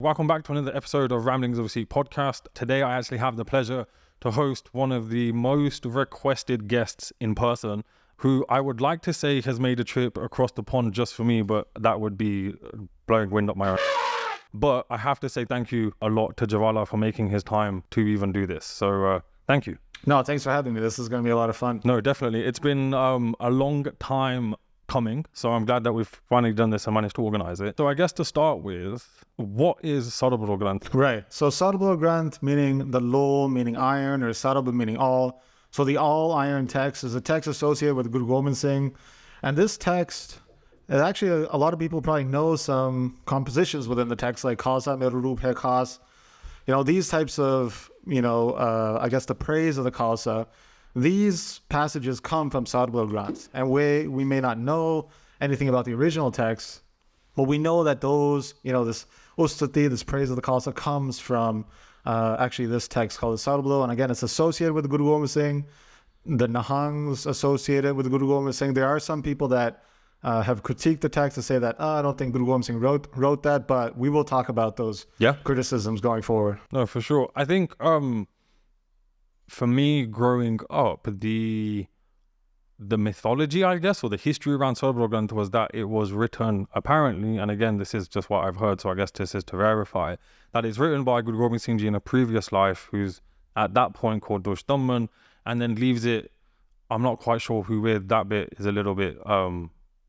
Welcome back to another episode of Ramblings of a Sikh podcast. Today I actually have the pleasure to host one of the most requested guests in person, who I would like to say has made a trip across the pond just for me, but that would be blowing wind up my own. But I have to say thank you a lot to Jvala for making his time to even do this. So thank you. No, thanks for having me. This is going to be a lot of fun. No, definitely. It's been a long time coming, so I'm glad that we've finally done this and managed to organize it. So I guess to start with, what is Sarbloh Granth? Right. So Sarbloh Granth meaning the low, meaning iron, or Sarbloh meaning all. So the all iron text is a text associated with Guru Gobind Singh. And this text, actually a lot of people probably know some compositions within the text, like Khalsa Mere Roop Hai Khas. You know, these types of, I guess the praise of the Khalsa, these passages come from Sarbloh Granth. And we may not know anything about the original text, but we know that those, this Ustati, this praise of the Khalsa, comes from actually this text called Sarbloh. And again, it's associated with Guru Gobind Singh. The Nihangs associated with Guru Gobind Singh. There are some people that have critiqued the text to say that, I don't think Guru Gobind Singh wrote that, but we will talk about those criticisms going forward. No, for sure. I think for me growing up, the mythology, I guess, or the history around Sarbloh Granth was that it was written apparently, and again, this is just what I've heard, so I guess this is to verify, that it's written by Guru Gobind Singh Ji in a previous life, who's at that point called Dosh Damman, and then leaves it, I'm not quite sure who with, that bit is a little bit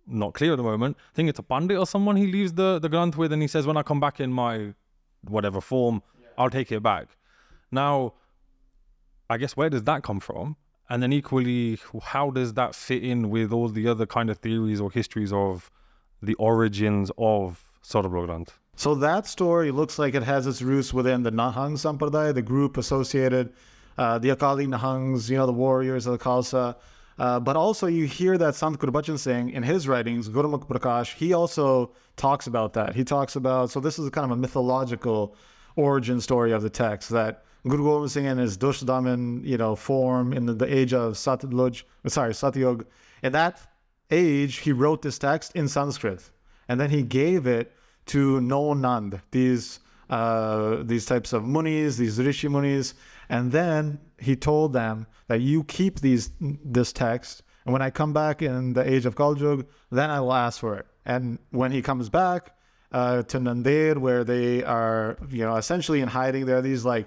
not clear at the moment. I think it's a Pandit or someone he leaves the Granth with, and he says, when I come back in my whatever form, I'll take it back. Now, I guess where does that come from? And then equally, how does that fit in with all the other kind of theories or histories of the origins of Sarbloh Granth? So that story looks like it has its roots within the Nahang Sampradaya, the group associated, the Akali Nahangs, the warriors of the Khalsa. But also you hear that Sant Gurbachan Singh in his writings, Gurmukh Prakash, he also talks about that. He talks about, so this is kind of a mythological origin story of the text, that Guru Gobind Singh in his Dosh Damman, form in the age of Satyug. In that age, he wrote this text in Sanskrit, and then he gave it to No Nand, these types of munis, these rishi munis, and then he told them that you keep this text, and when I come back in the age of Kaljug, then I will ask for it. And when he comes back to Nanded, where they are, essentially in hiding, there are these like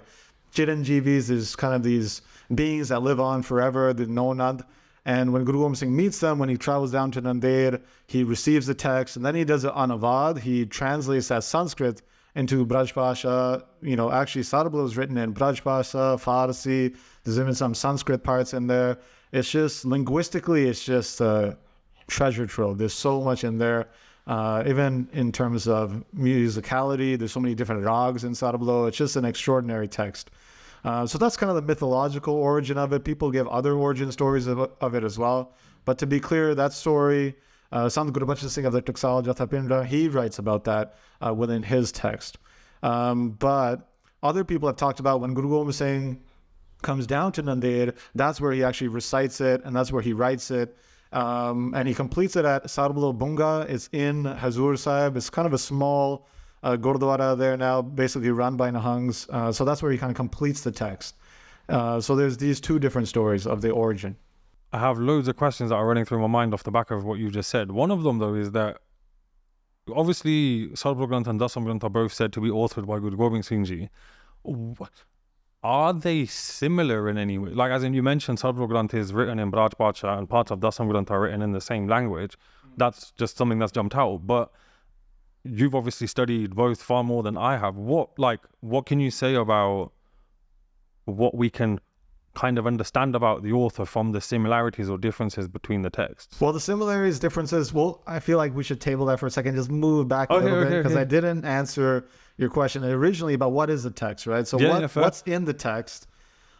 Chiranjeevis, there's kind of these beings that live on forever, the Nonad. And when Guru Gobind Singh meets them, when he travels down to Nanded, he receives the text, and then he does it anavad. He translates that Sanskrit into Braj Bhasha. Actually Sarbloh is written in Braj Bhasha, Farsi. There's even some Sanskrit parts in there. It's just, linguistically, it's just a treasure trove. There's so much in there. Even in terms of musicality, there's so many different rags in Sarbloh. It's just an extraordinary text. So that's kind of the mythological origin of it. People give other origin stories of it as well. But to be clear, that story, Sant Gurbachan Singh of the Tuksal Jathapindra, he writes about that within his text. But other people have talked about when Guru Gobind Singh comes down to Nanded, that's where he actually recites it, and that's where he writes it. And he completes it at Sarbloh Bunga. It's in Hazur Sahib. It's kind of a small Gurdwara there now, basically run by Nihangs. So that's where he kind of completes the text. So there's these two different stories of the origin. I have loads of questions that are running through my mind off the back of what you just said. One of them, though, is that obviously Sarbloh Granth and Dasam Granth are both said to be authored by Guru Gobind Singh Ji. Are they similar in any way? Like, as in you mentioned, Sarbloh Granth is written in Braj Bhasha and parts of Dasam Granth are written in the same language. That's just something that's jumped out. But you've obviously studied both far more than I have. What can you say about what we can kind of understand about the author from the similarities or differences between the texts? Well, the similarities, differences, I feel like we should table that for a second, just move back a little bit, because I didn't answer your question originally about what is the text, right? So what's in the text?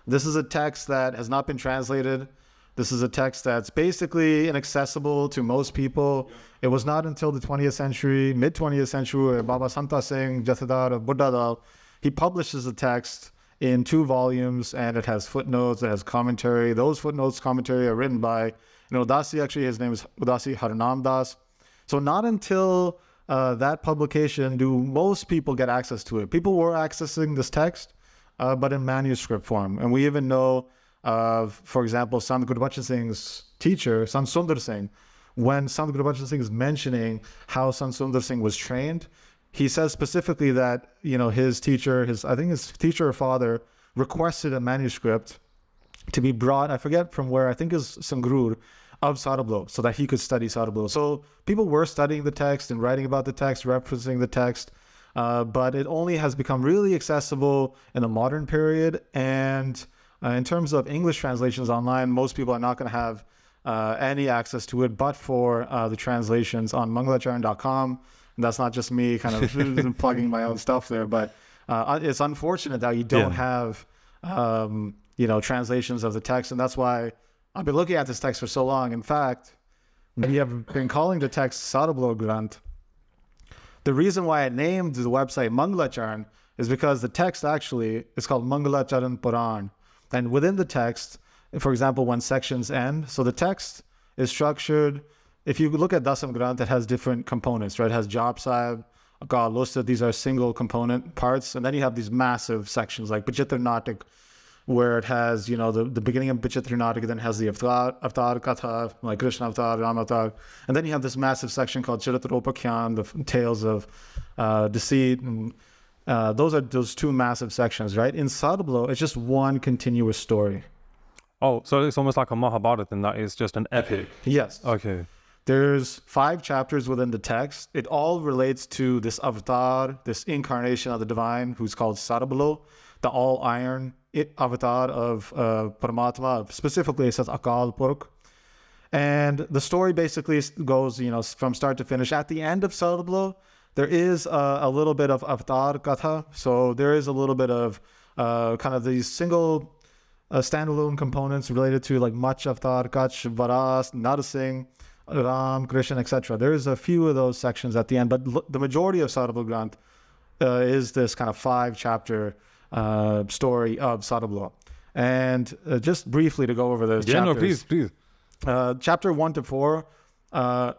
This is a text that has not been translated. This is a text that's basically inaccessible to most people. It was not until the 20th century, mid-20th century, where Baba Santa Singh, Jathedar of Buddha, he publishes the text in 2 volumes, and it has footnotes, it has commentary. Those footnotes, commentary are written by, Udasi, actually his name is Udasi Harinam Das. So not until that publication do most people get access to it? People were accessing this text, but in manuscript form. And we even know of, for example, Sant Guru Gobind Singh's teacher, Sant Sundar Singh. When Sant Guru Gobind Singh is mentioning how Sant Sundar Singh was trained, he says specifically that, his teacher, his teacher or father requested a manuscript to be brought, I forget from where, I think is Sangrur, of Sarbloh, so that he could study Sarbloh. So people were studying the text and writing about the text, referencing the text, but it only has become really accessible in the modern period. And in terms of English translations online, most people are not going to have any access to it, but for the translations on mangalacharan.com. And that's not just me kind of plugging my own stuff there, but it's unfortunate that you don't have, translations of the text. And that's why I've been looking at this text for so long. In fact, we have been calling the text Sarbloh Granth. The reason why I named the website Mangalacharan is because the text actually is called Mangalacharan Puran. And within the text, for example, when sections end, so the text is structured. If you look at Dasam Granth, it has different components, right? It has Japa Sahib, Akal, Lusat. These are single component parts. And then you have these massive sections like Vichitra Natak, where it has, the beginning of Vichitra Natak, then has the Avatar Katha, like Krishna Avatar, Ram Avatar. And then you have this massive section called Charitropakhyan, the tales of deceit. And those are those two massive sections, right? In Sarbloh, it's just one continuous story. Oh, so it's almost like a Mahabharata, and that is just an epic. Yes. Okay. There's 5 chapters within the text. It all relates to this avatar, this incarnation of the divine, who's called Sarbloh, the all-iron avatar of Paramatma. Specifically, it says Akal Purkh. And the story basically goes, from start to finish. At the end of Sarbloh, there is a little bit of Avatar Katha. So there is a little bit of kind of these single standalone components related to like Mach Avatar, Kach, Varas, Narsingh, Ram, Krishna, etc. There's a few of those sections at the end, but the majority of Sarbloh Granth is this kind of 5-chapter story of Sarbloh. And just briefly to go over those chapters. No, please. Chapter 1 to 4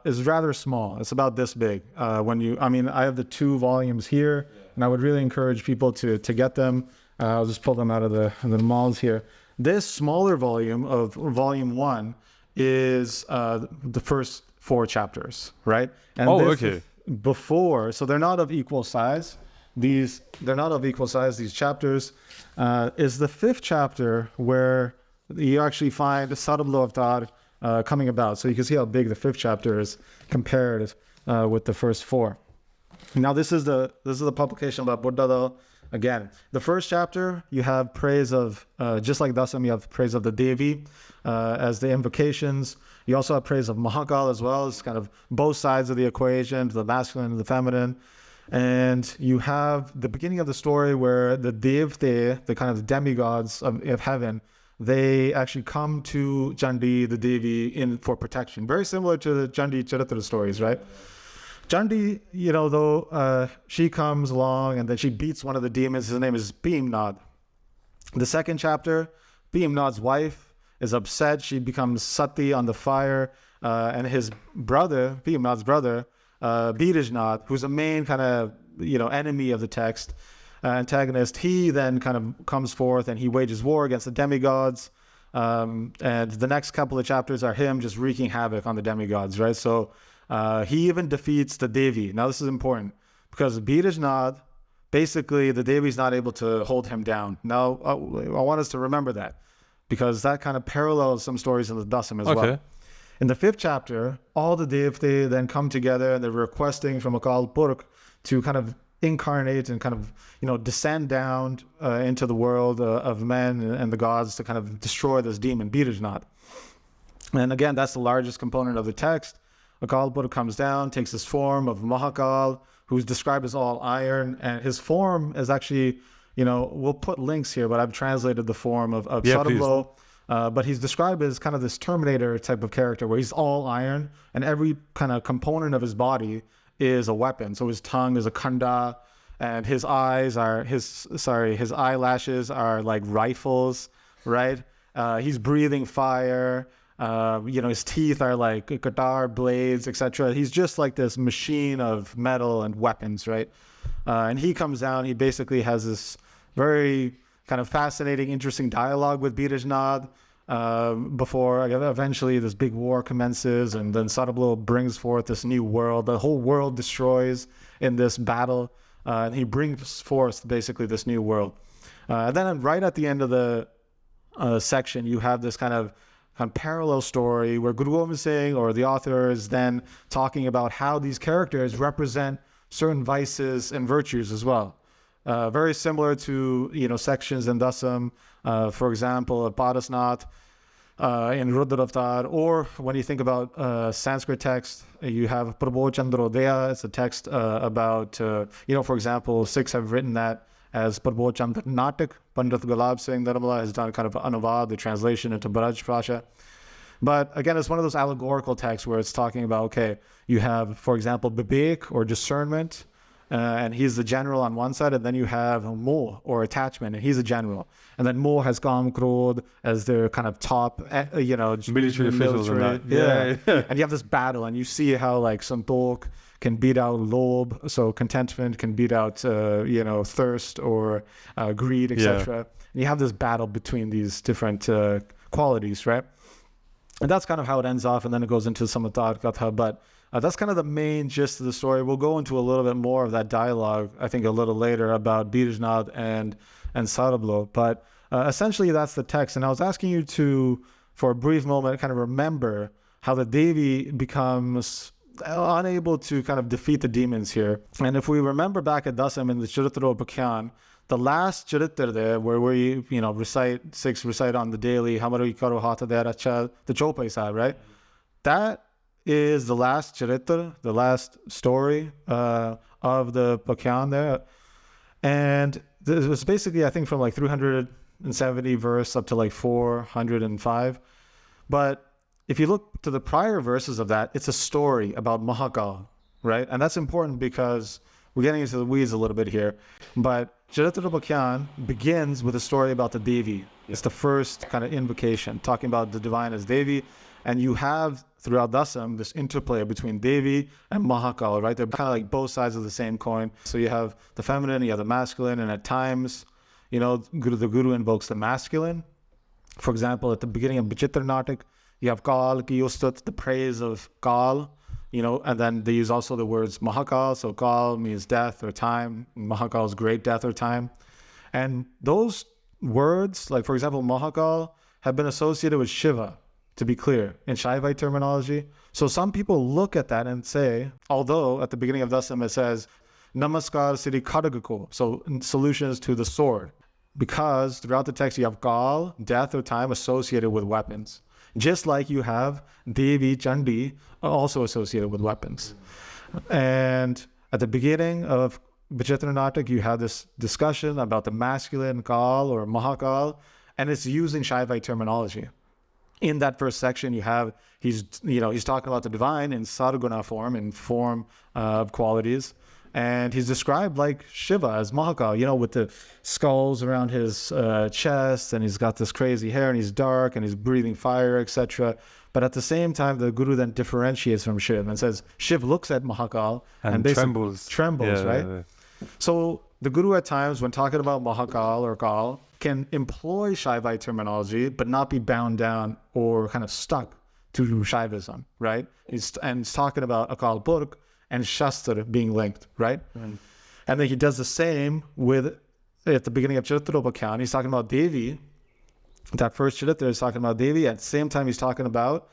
is rather small. It's about this big. I have the 2 volumes here, and I would really encourage people to get them. I'll just pull them out of the malls here. This smaller volume of volume 1 is the first 4 chapters, right? And okay. Before, so they're not of equal size. These chapters. Is the 5th chapter where you actually find Sarbloh Avatar coming about. So you can see how big the 5th chapter is compared with the first 4. Now this is the publication about Buddha though. Again, the first chapter, you have praise of, just like Dasam, you have praise of the Devi as the invocations. You also have praise of Mahakal as well. It's kind of both sides of the equation, the masculine and the feminine. And you have the beginning of the story where the Devte, the kind of demigods of heaven, they actually come to Chandi, the Devi, for protection. Very similar to the Chandi Charitra stories, right? Chandi, though she comes along and then she beats one of the demons. His name is Bhimnad. The 2nd chapter, Bhimnad's wife is upset. She becomes Sati on the fire. And his brother, Bhimnad's brother, Birijnath, who's the main kind of, enemy of the text, antagonist, he then kind of comes forth and he wages war against the demigods. And the next couple of chapters are him just wreaking havoc on the demigods, right? So he even defeats the Devi. Now this is important because Birijnath, basically the Devi's not able to hold him down. Now I want us to remember that because that kind of parallels some stories in the Dasam as well. In the 5th chapter, all the Devte then come together and they're requesting from Akal Purkh to kind of incarnate and kind of, descend down into the world of men and the gods to kind of destroy this demon, Birijnath. And again, that's the largest component of the text. Akal Purkh comes down, takes this form of Mahakal, who's described as all iron. And his form is actually, we'll put links here, but I've translated the form of Sarbloh. But he's described as kind of this Terminator type of character where he's all iron and every kind of component of his body is a weapon. So his tongue is a khanda and his eyelashes are like rifles, right? He's breathing fire. His teeth are like guitar blades, etc. He's just like this machine of metal and weapons, right? And he comes down. He basically has this very kind of fascinating, interesting dialogue with Birajnath before eventually this big war commences, and then Sarbloh brings forth this new world. The whole world destroys in this battle, and he brings forth basically this new world. And then right at the end of the section, you have this kind of parallel story where Guru Gobind Singh, or the author, is then talking about how these characters represent certain vices and virtues as well. Very similar to, sections in Dasam, for example, at Padasnath, in Rudra-Avtar, or when you think about Sanskrit text, you have Prabho Chandrodaya. It's a text about, for example, Sikhs have written that as Prabho Chandronatik. Pandit Gulab Singh Nirmala has done kind of anuvad, the translation into Braj Bhasha. But again, it's one of those allegorical texts where it's talking about, okay, you have, for example, Vivek, or discernment, and he's the general on one side, and then you have Moh, or attachment, and he's a general. And then Moh has Kam Krodh as their kind of top, military officials. Yeah. And you have this battle, and you see how like Santok can beat out Lobh, so contentment can beat out, thirst or greed, etc. And you have this battle between these different qualities, right? And that's kind of how it ends off, and then it goes into Samatar Katha, but that's kind of the main gist of the story. We'll go into a little bit more of that dialogue, I think, a little later about Birajnath and Sarbloh. But essentially, that's the text. And I was asking you to, for a brief moment, kind of remember how the Devi becomes unable to kind of defeat the demons here. And if we remember back at Dasam in the Charitra Upakyan, the last Charitra there, where we, Sikhs recite on the daily, Hamari Karo Hatha Der Acha, the Chopai Sahib, right? That is the last Charitra, the last story of the Pakyan there. And it was basically, I think, from like 370 verse up to like 405. But if you look to the prior verses of that, it's a story about Mahakal, right? And that's important because we're getting into the weeds a little bit here. But Charitra Pakyan begins with a story about the Devi. It's the first kind of invocation, talking about the divine as Devi. And you have throughout Dasam this interplay between Devi and Mahakal, right? They're kind of like both sides of the same coin. So you have the feminine, you have the masculine, and at times, the Guru invokes the masculine. For example, at the beginning of Vichitra Natak, you have Kal Ki Ustat, the praise of Kal, and then they use also the words Mahakal. So Kal means death or time. Mahakal is great death or time. And those words, like for example, Mahakal, have been associated with Shiva, to be clear, in Shaivite terminology. So some people look at that and say, although at the beginning of Dasam it says, Namaskar Sri Khadagako, so solutions to the sword, because throughout the text you have Kal, death or time, associated with weapons. Just like you have Devi, Chandi, also associated with weapons. And at the beginning of Vichitra Natak, you have this discussion about the masculine Kal or Mahakal, and it's using Shaivite terminology. In that first section, you have, he's talking about the divine in Sarguna form, in form of qualities. And he's described like Shiva as Mahakal, with the skulls around his chest, and he's got this crazy hair, and he's dark, and he's breathing fire, etc. But at the same time, the Guru then differentiates from Shiv and says, Shiv looks at Mahakal and trembles, right? Yeah. So the Guru at times, when talking about Mahakal or Kal, can employ Shaivite terminology, but not be bound down or kind of stuck to Shaivism, right? He's talking about Akal Purkh and Shastra being linked, right? Mm. And then he does the same at the beginning of Charitra Upakyan. He's talking about Devi. That first Charitra is talking about Devi. At the same time, he's talking about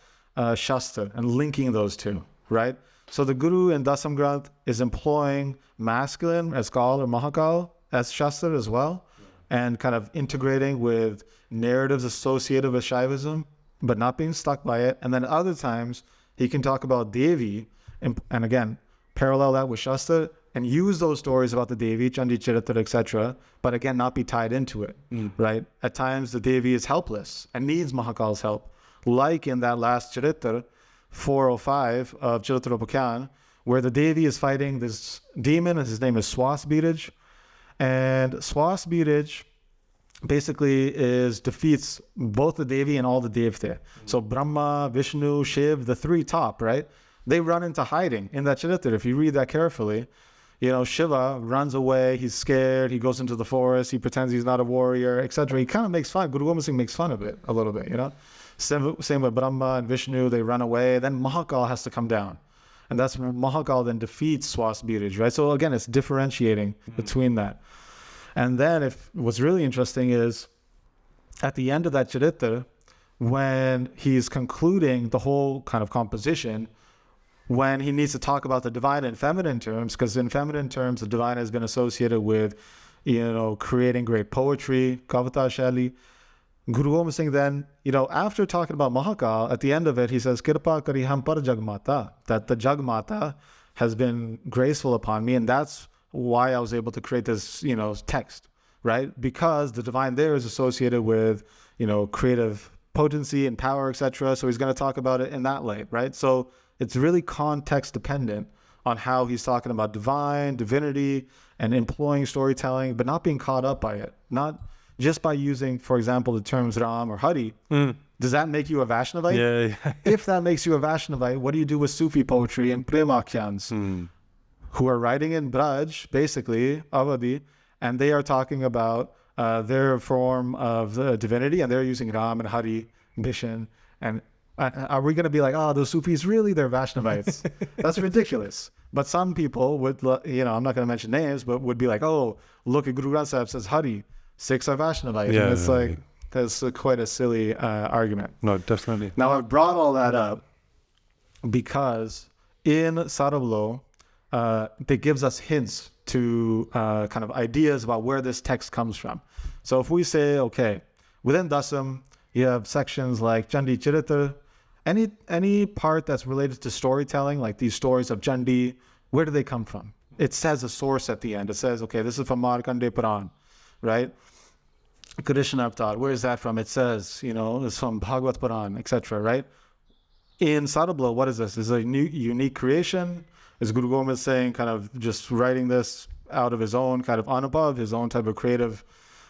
Shastra and linking those two, right? So the Guru in Dasam Granth is employing masculine as Kal or Mahakal as Shastra as well, and kind of integrating with narratives associated with Shaivism, but not being stuck by it. And then other times, he can talk about Devi, and again, parallel that with Shastra, and use those stories about the Devi, Chandi Charitra, etc., but again, not be tied into it, right? At times, the Devi is helpless and needs Mahakal's help, like in that last Charitra, 405 of Charitra Upakyan, where the Devi is fighting this demon, and his name is Swas Biraj. And Swas Biraj basically defeats both the Devi and all the Devte. So Brahma, Vishnu, Shiv, the three top, right? They run into hiding in that Charitra. If you read that carefully, Shiva runs away, he's scared, he goes into the forest, he pretends he's not a warrior, etc. He kind of makes fun, Guru Gobind Singh makes fun of it a little bit, Same with Brahma and Vishnu, they run away, then Mahakal has to come down. And that's when Mahakal then defeats Swas Biraj, right? So again, it's differentiating between that. And then what's really interesting is at the end of that Charitra, when he's concluding the whole kind of composition, when he needs to talk about the divine in feminine terms, because in feminine terms, the divine has been associated with, creating great poetry, Kavita Shali. Guru Gobind Singh then, after talking about Mahakal, at the end of it, he says, Kirpa kari ham par Jagmata, that the Jagmata has been graceful upon me, and that's why I was able to create this, text, right? Because the divine there is associated with, creative potency and power, etc. So he's going to talk about it in that light, right? So it's really context dependent on how he's talking about divinity, and employing storytelling, but not being caught up by it. Not just by using, for example, the terms Ram or Hari. Does that make you a Vaishnavite? Yeah. If that makes you a Vaishnavite, what do you do with Sufi poetry and Premakyans, who are writing in Braj, basically, Avadi, and they are talking about their form of the divinity, and they're using Ram and Hari, Bishan, and are we going to be like, those Sufis, really, they're Vaishnavites? That's ridiculous. But some people would, I'm not going to mention names, but would be like, look at Guru Granth Sahib says Hari, Sikhs are Vaishnavite. Yeah, and it's that's quite a silly argument. No, definitely. Now, I brought all that up because in Sarbloh, it gives us hints to kind of ideas about where this text comes from. So if we say, okay, within Dasam, you have sections like Chandi Charitra, any part that's related to storytelling, like these stories of Chandi, where do they come from? It says a source at the end. It says, okay, this is from Markandeya Puran, right? Krishna Avatar, where is that from? It says, it's from Bhagavad Puran, etc., right? In Sarbloh, what is this? Is a new, unique creation? Is Guru Gobind saying, kind of just writing this out of his own kind of anubhav, his own type of creative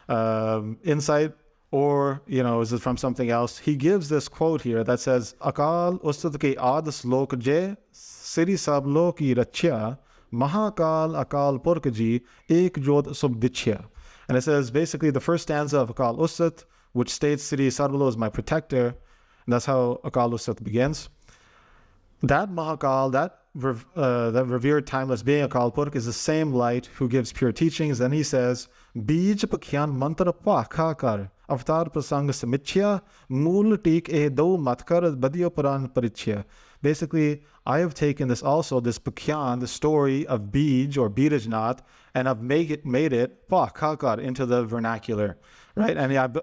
insight? Or, is it from something else? He gives this quote here that says, Akal Ustad ke aad slok je, Sri Sarbloh ki rachya, Mahakal Akal Purkh ji, ek jod subdichya. And it says, basically, the first stanza of Akal Ustad, which states Sri Sarbloh is my protector, and that's how Akal Ustad begins. That Mahakal, that revered timeless being, Akal Purkh, is the same light who gives pure teachings. And he says, Bij Pakhyan Mantra Pakha Kar, Avatar Prasang Samichya, Mool Teek E Do Matkar Badiyo Puran Parichya. Basically, I have taken this Pakhyan, the story of Bij or Birajnath, and I've made it Pakha into the vernacular, right? And I've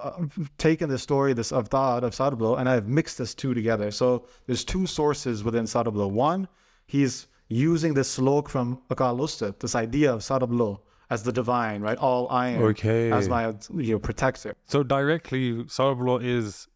taken this story, this Avatar of Sarbloh, and I've mixed this two together. So there's two sources within Sarbloh. One, he's using this slok from Akal Ustad, this idea of Sarbloh as the divine, right? All iron, as my protector. So directly, Sarbloh is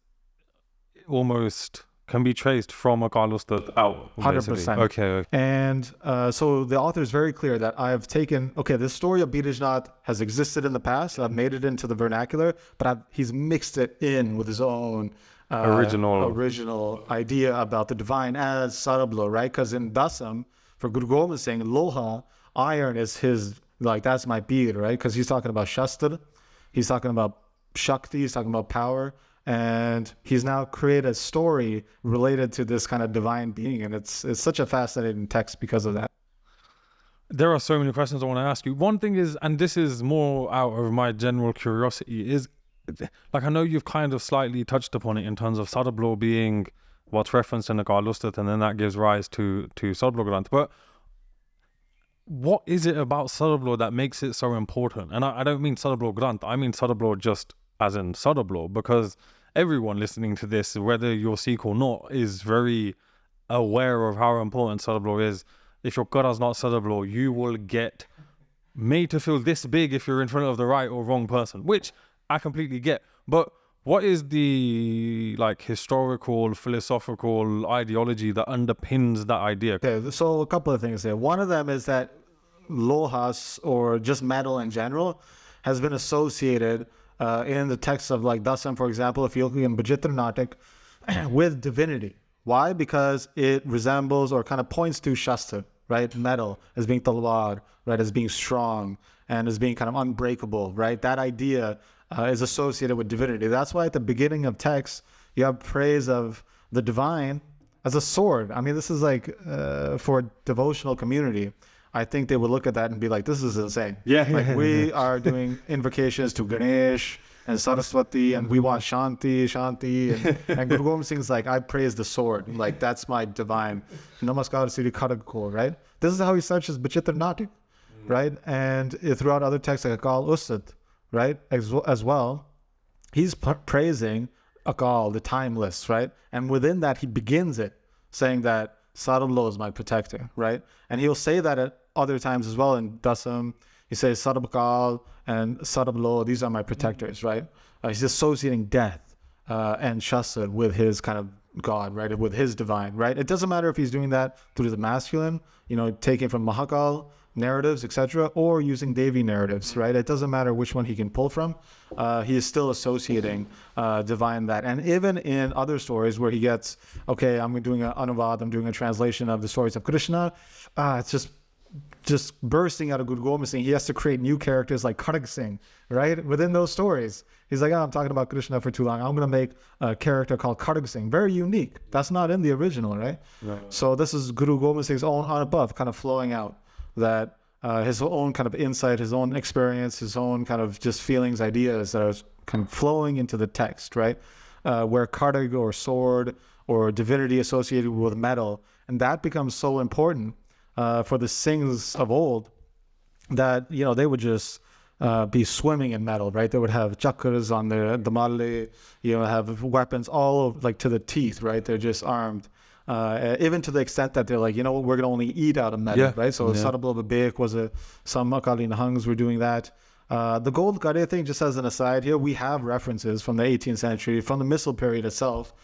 almost can be traced from Akal Ustad out. 100%. Okay. And so the author is very clear that I have taken, this story of Birajnath has existed in the past. I've made it into the vernacular, but he's mixed it in with his own original idea about the divine as Sarbloh, right? Because in Dasam, for Guru Gobind Singh, Loha, iron is his, that's my bead, right? Because he's talking about Shastra, he's talking about Shakti, he's talking about power. And he's now created a story related to this kind of divine being. And it's such a fascinating text because of that. There are so many questions I want to ask you. One thing is, and this is more out of my general curiosity, is I know you've kind of slightly touched upon it in terms of Sarbloh being what's referenced in the Akal Ustad, and then that gives rise to Sarbloh Granth. But what is it about Sarbloh that makes it so important? And I don't mean Sarbloh Granth, I mean Sarbloh just as in Sarbloh, because everyone listening to this, whether you're Sikh or not, is very aware of how important Sarbloh is. If your Qura's not Sarbloh, you will get made to feel this big if you're in front of the right or wrong person, which I completely get. But what is the historical, philosophical ideology that underpins that idea? Okay, so a couple of things there. One of them is that lohas, or just metal in general, has been associated in the texts of like Dasam, for example, if you look in Bajitra Natak, with divinity. Why? Because it resembles or kind of points to Shastra, right? Metal as being talwar, right? As being strong and as being kind of unbreakable, right? That idea is associated with divinity. That's why at the beginning of text, you have praise of the divine as a sword. I mean, this is like for a devotional community. I think they would look at that and be like, this is insane. Yeah. Like we are doing invocations to Ganesh and Saraswati, and we want Shanti. And Guru Gobind Singh is like, I praise the sword. Like, that's my divine. Namaskar Sri Kharagko, right? This is how he starts his Bachitra Natak, right? And throughout other texts like Akal Ustad, right? As well, he's praising Akal, the timeless, right? And within that, he begins it saying that Sarbloh is my protector, right? And he'll say that at other times as well in Dasam. He says Sarbakal and Sarbloh, these are my protectors, right? He's associating death and Shastra with his kind of God, right? With his divine, right? It doesn't matter if he's doing that through the masculine, taking from Mahakal narratives, etc., or using Devi narratives, right? It doesn't matter which one he can pull from. He is still associating divine that. And even in other stories where he gets, okay, I'm doing an anuvad, I'm doing a translation of the stories of Krishna, it's just bursting out of Guru Gobind Singh. He has to create new characters like Kharag Singh, right? Within those stories. He's like, I'm talking about Krishna for too long. I'm going to make a character called Kharag Singh. Very unique. That's not in the original, right? So this is Guru Gobind Singh's own on above kind of flowing out. That his own kind of insight, his own experience, his own kind of just feelings, ideas that are kind of flowing into the text, right? Where Kharag or sword or divinity associated with metal. And that becomes so important for the Singhs of old that, they would just be swimming in metal, right? They would have chakras on their damalle, have weapons all like to the teeth, right? They're just armed. Even to the extent that they're like, we're going to only eat out of metal, right? So Sarbloh Babek was some Akali Nahangs were doing that. The gold kare thing, just as an aside here, we have references from the 18th century, from the Misl period itself,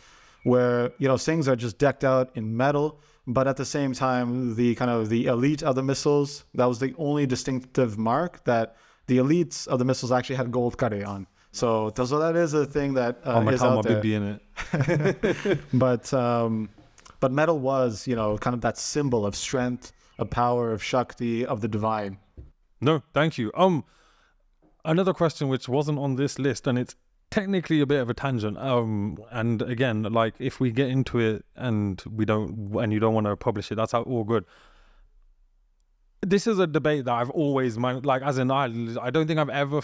where, Singhs are just decked out in metal, but at the same time, the kind of the elite of the Misls, that was the only distinctive mark that the elites of the Misls actually had gold kare on. So that is a thing that is out there. In it. But metal was, kind of that symbol of strength, of power, of Shakti, of the divine. No, thank you. Another question which wasn't on this list, and it's technically a bit of a tangent. And again, like if we get into it and you don't want to publish it, that's all good. This is a debate that I've always, I don't think I've ever.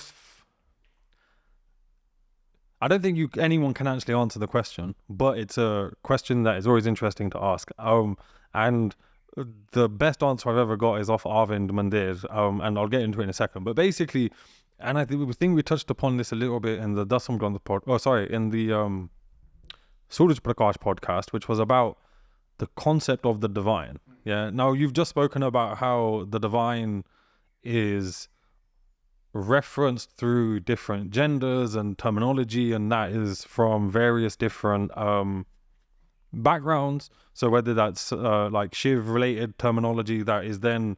I don't think anyone can actually answer the question, but it's a question that is always interesting to ask. And the best answer I've ever got is off Arvind Mandir, and I'll get into it in a second. But basically, and I think we touched upon this a little bit in the Dasam Granth in the Suraj podcast, which was about the concept of the divine. Yeah. Now you've just spoken about how the divine is referenced through different genders and terminology, and that is from various different backgrounds. So whether that's like Shiv related terminology that is then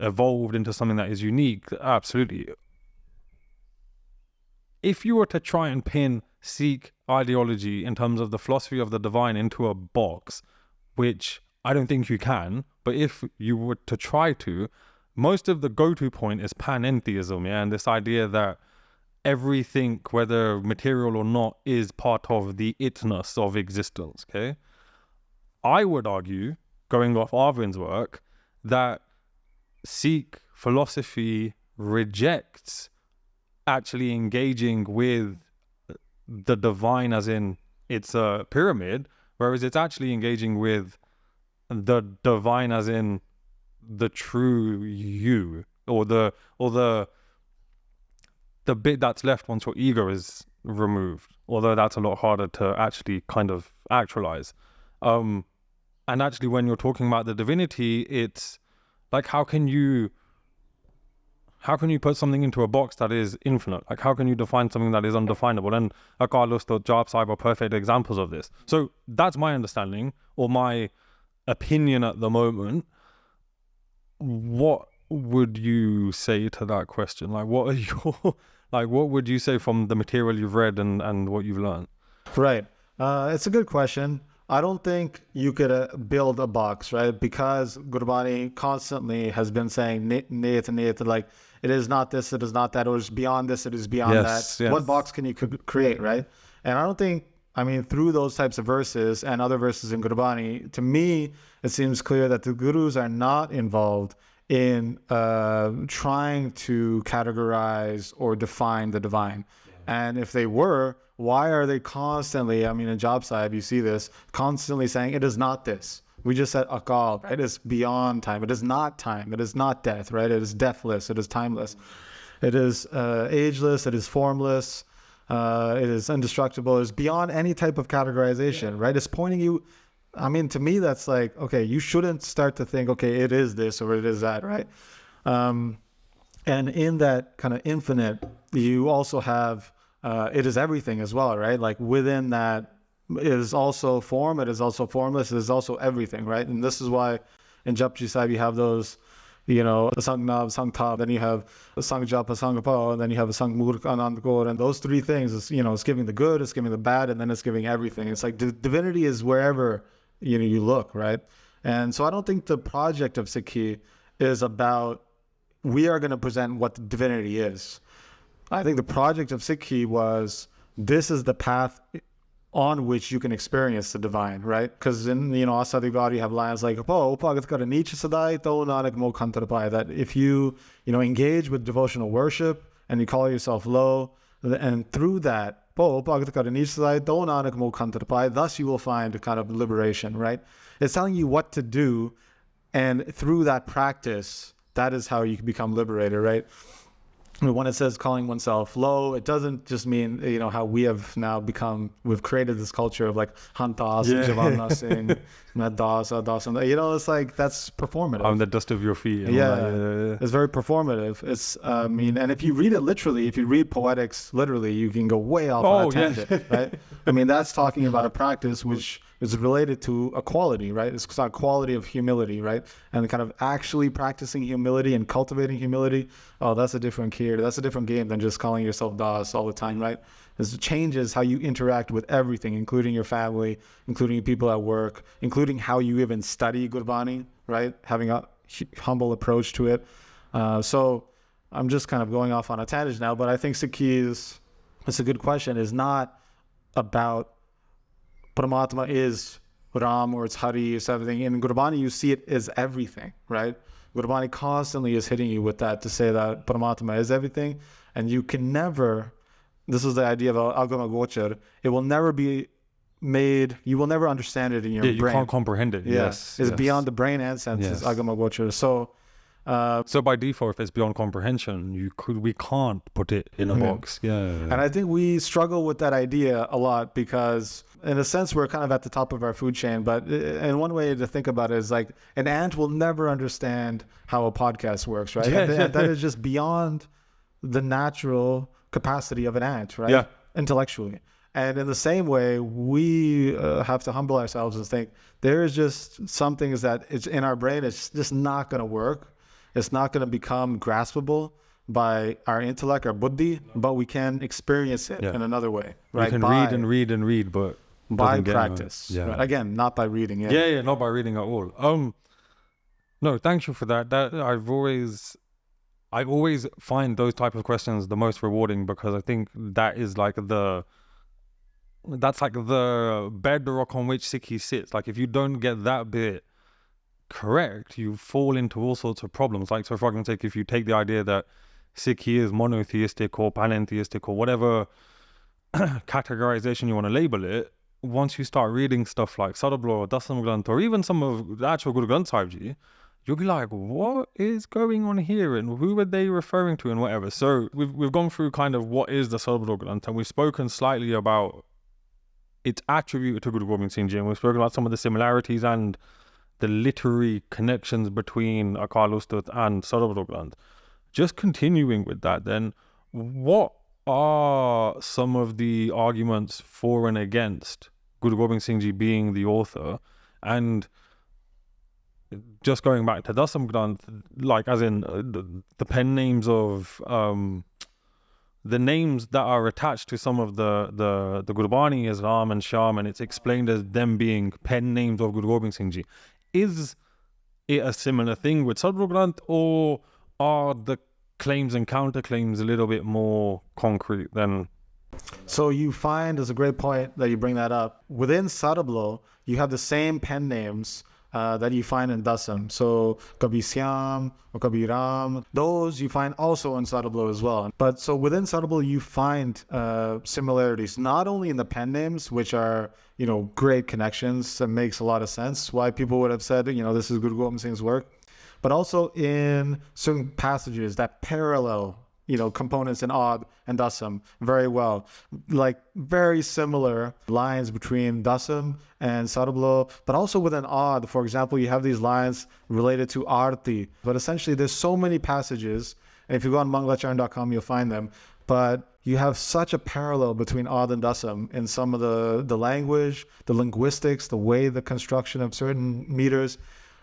evolved into something that is unique, absolutely. If you were to try and pin Sikh ideology in terms of the philosophy of the divine into a box, which I don't think you can, but if you were to try to, most of the go-to point is panentheism, and this idea that everything, whether material or not, is part of the itness of existence, okay? I would argue, going off Arvind's work, that Sikh philosophy rejects actually engaging with the divine as in it's a pyramid, whereas it's actually engaging with the divine as in the true you, or the bit that's left once your ego is removed, although that's a lot harder to actually kind of actualize. And actually when you're talking about the divinity, it's like, how can you put something into a box that is infinite? Like, how can you define something that is undefinable? And Akal Ustad, Japa Sahib are perfect examples of this. So that's my understanding, or my opinion at the moment. What would you say to that question? Like, what are your, like, what would you say from the material you've read and what you've learned? Right. It's a good question. I don't think you could build a box, right? Because Gurbani constantly has been saying, like, it is not this, it is not that, or it's beyond this, it is beyond that. Yes. What box can you create, right? And I don't think, I mean, through those types of verses and other verses in Gurbani, to me, it seems clear that the gurus are not involved in trying to categorize or define the divine. And if they were, why are they constantly, I mean, in Job Sahib, you see this, constantly saying, it is not this. We just said akal, right? It is beyond time. It is not time. It is not death, right? It is deathless. It is timeless. It is ageless. It is formless. It is indestructible. It is beyond any type of categorization, right? It's pointing you, I mean, to me, that's like, okay, you shouldn't start to think, okay, it is this or it is that, right? And in that kind of infinite, you also have, it is everything as well, right? Like within that is also form, it is also formless, it is also everything, right? And this is why in Japji Sahib you have those, you know, Sang Nav, Sang Tab, then you have Sang Japa, Sang Pa, and then you have Sang Murk, Anand Gaur, and those three things is, you know, it's giving the good, it's giving the bad, and then it's giving everything. It's like divinity is wherever, you know, you look, right? And so I don't think the project of Sikhi is about, we are going to present what divinity is. I think the project of Sikhi was, this is the path on which you can experience the divine, right? Because in, you know, Asadigar, you have lines like, that if you, you know, engage with devotional worship and you call yourself low, and through that, thus you will find a kind of liberation, right? It's telling you what to do, and through that practice, that is how you can become liberated, right? When it says calling oneself low, it doesn't just mean, you know, how we have now become, we've created this culture of like Hantas, Jvala Singh, Dasam, you know, it's like, that's performative. I'm the dust of your feet. Yeah. It's very performative. It's, I mean, and if you read it literally, if you read poetics literally, you can go way off on a tangent, right? I mean, that's talking about a practice which is related to a quality, right? It's a quality of humility, right? And kind of actually practicing humility and cultivating humility. Oh, that's a different gear. That's a different game than just calling yourself Das all the time, right? It changes how you interact with everything, including your family, including people at work, including how you even study Gurbani, right? Having a humble approach to it. So I'm just kind of going off on a tangent now, but I think Sikhi's, it's a good question, is not about Paramatma is Ram or it's Hari, it's everything. In Gurbani, you see it as everything, right? Gurbani constantly is hitting you with that to say that Paramatma is everything, and you can never, this is the idea of Agama Gochar, it will never be made, you will never understand it in your brain. You can't comprehend it. Yes. It's beyond the brain and senses, Agama Gochar. So by default, if it's beyond comprehension, we can't put it in a box. And I think we struggle with that idea a lot because in a sense we're kind of at the top of our food chain, but and one way to think about it is like an ant will never understand how a podcast works, right? That is just beyond the natural capacity of an ant, right? Intellectually. And in the same way, we have to humble ourselves and think there is just some things that it's in our brain, it's just not going to work. It's not going to become graspable by our intellect, our buddhi, but we can experience it in another way, right? You can read and read, but by practice. Right? Again, not by reading. Not by reading at all. No, thank you for that. That I always find those type of questions the most rewarding because I think that is like that's like the bedrock on which Sikhi sits. Like if you don't get that bit correct, you fall into all sorts of problems. Like, so for argument's sake, if you take the idea that Sikhi is monotheistic or panentheistic or whatever categorization you want to label it, once you start reading stuff like Sri Sarbloh or Dasam Granth or even some of the actual Guru Granth Sahib Ji, you'll be like, what is going on here and who are they referring to and whatever. So we've gone through kind of what is the Sri Sarbloh Granth, and we've spoken slightly about its attribute to Guru Gobind Singh Ji, and we've spoken about some of the similarities and the literary connections between Akal Ustat and Sri Sarbloh Granth. Just continuing with that then, what are some of the arguments for and against Guru Gobind Singh Ji being the author, and just going back to Dasam Granth, like as in the pen names of the names that are attached to some of the Gurbani as Ram and Sham, and it's explained as them being pen names of Guru Gobind Singh Ji. Is it a similar thing with Sarbloh Granth, or are the claims and counterclaims a little bit more concrete than? So you find, it's a great point that you bring that up. Within Sarbloh, you have the same pen names that you find in Dasam. So Kabhi Syam or Kabhi Ram, those you find also in Sarbloh as well. But so within Sarbloh, you find similarities, not only in the pen names, which are, great connections. That makes a lot of sense why people would have said, this is Guru Gobind Singh's work, but also in certain passages that parallel components in Ad and Dasam very well. Like very similar lines between Dasam and Sarbloh, but also within Ad, for example, you have these lines related to Arti. But essentially, there's so many passages, and if you go on mangalacharan.com, you'll find them. But you have such a parallel between Ad and Dasam in some of the language, the linguistics, the way the construction of certain meters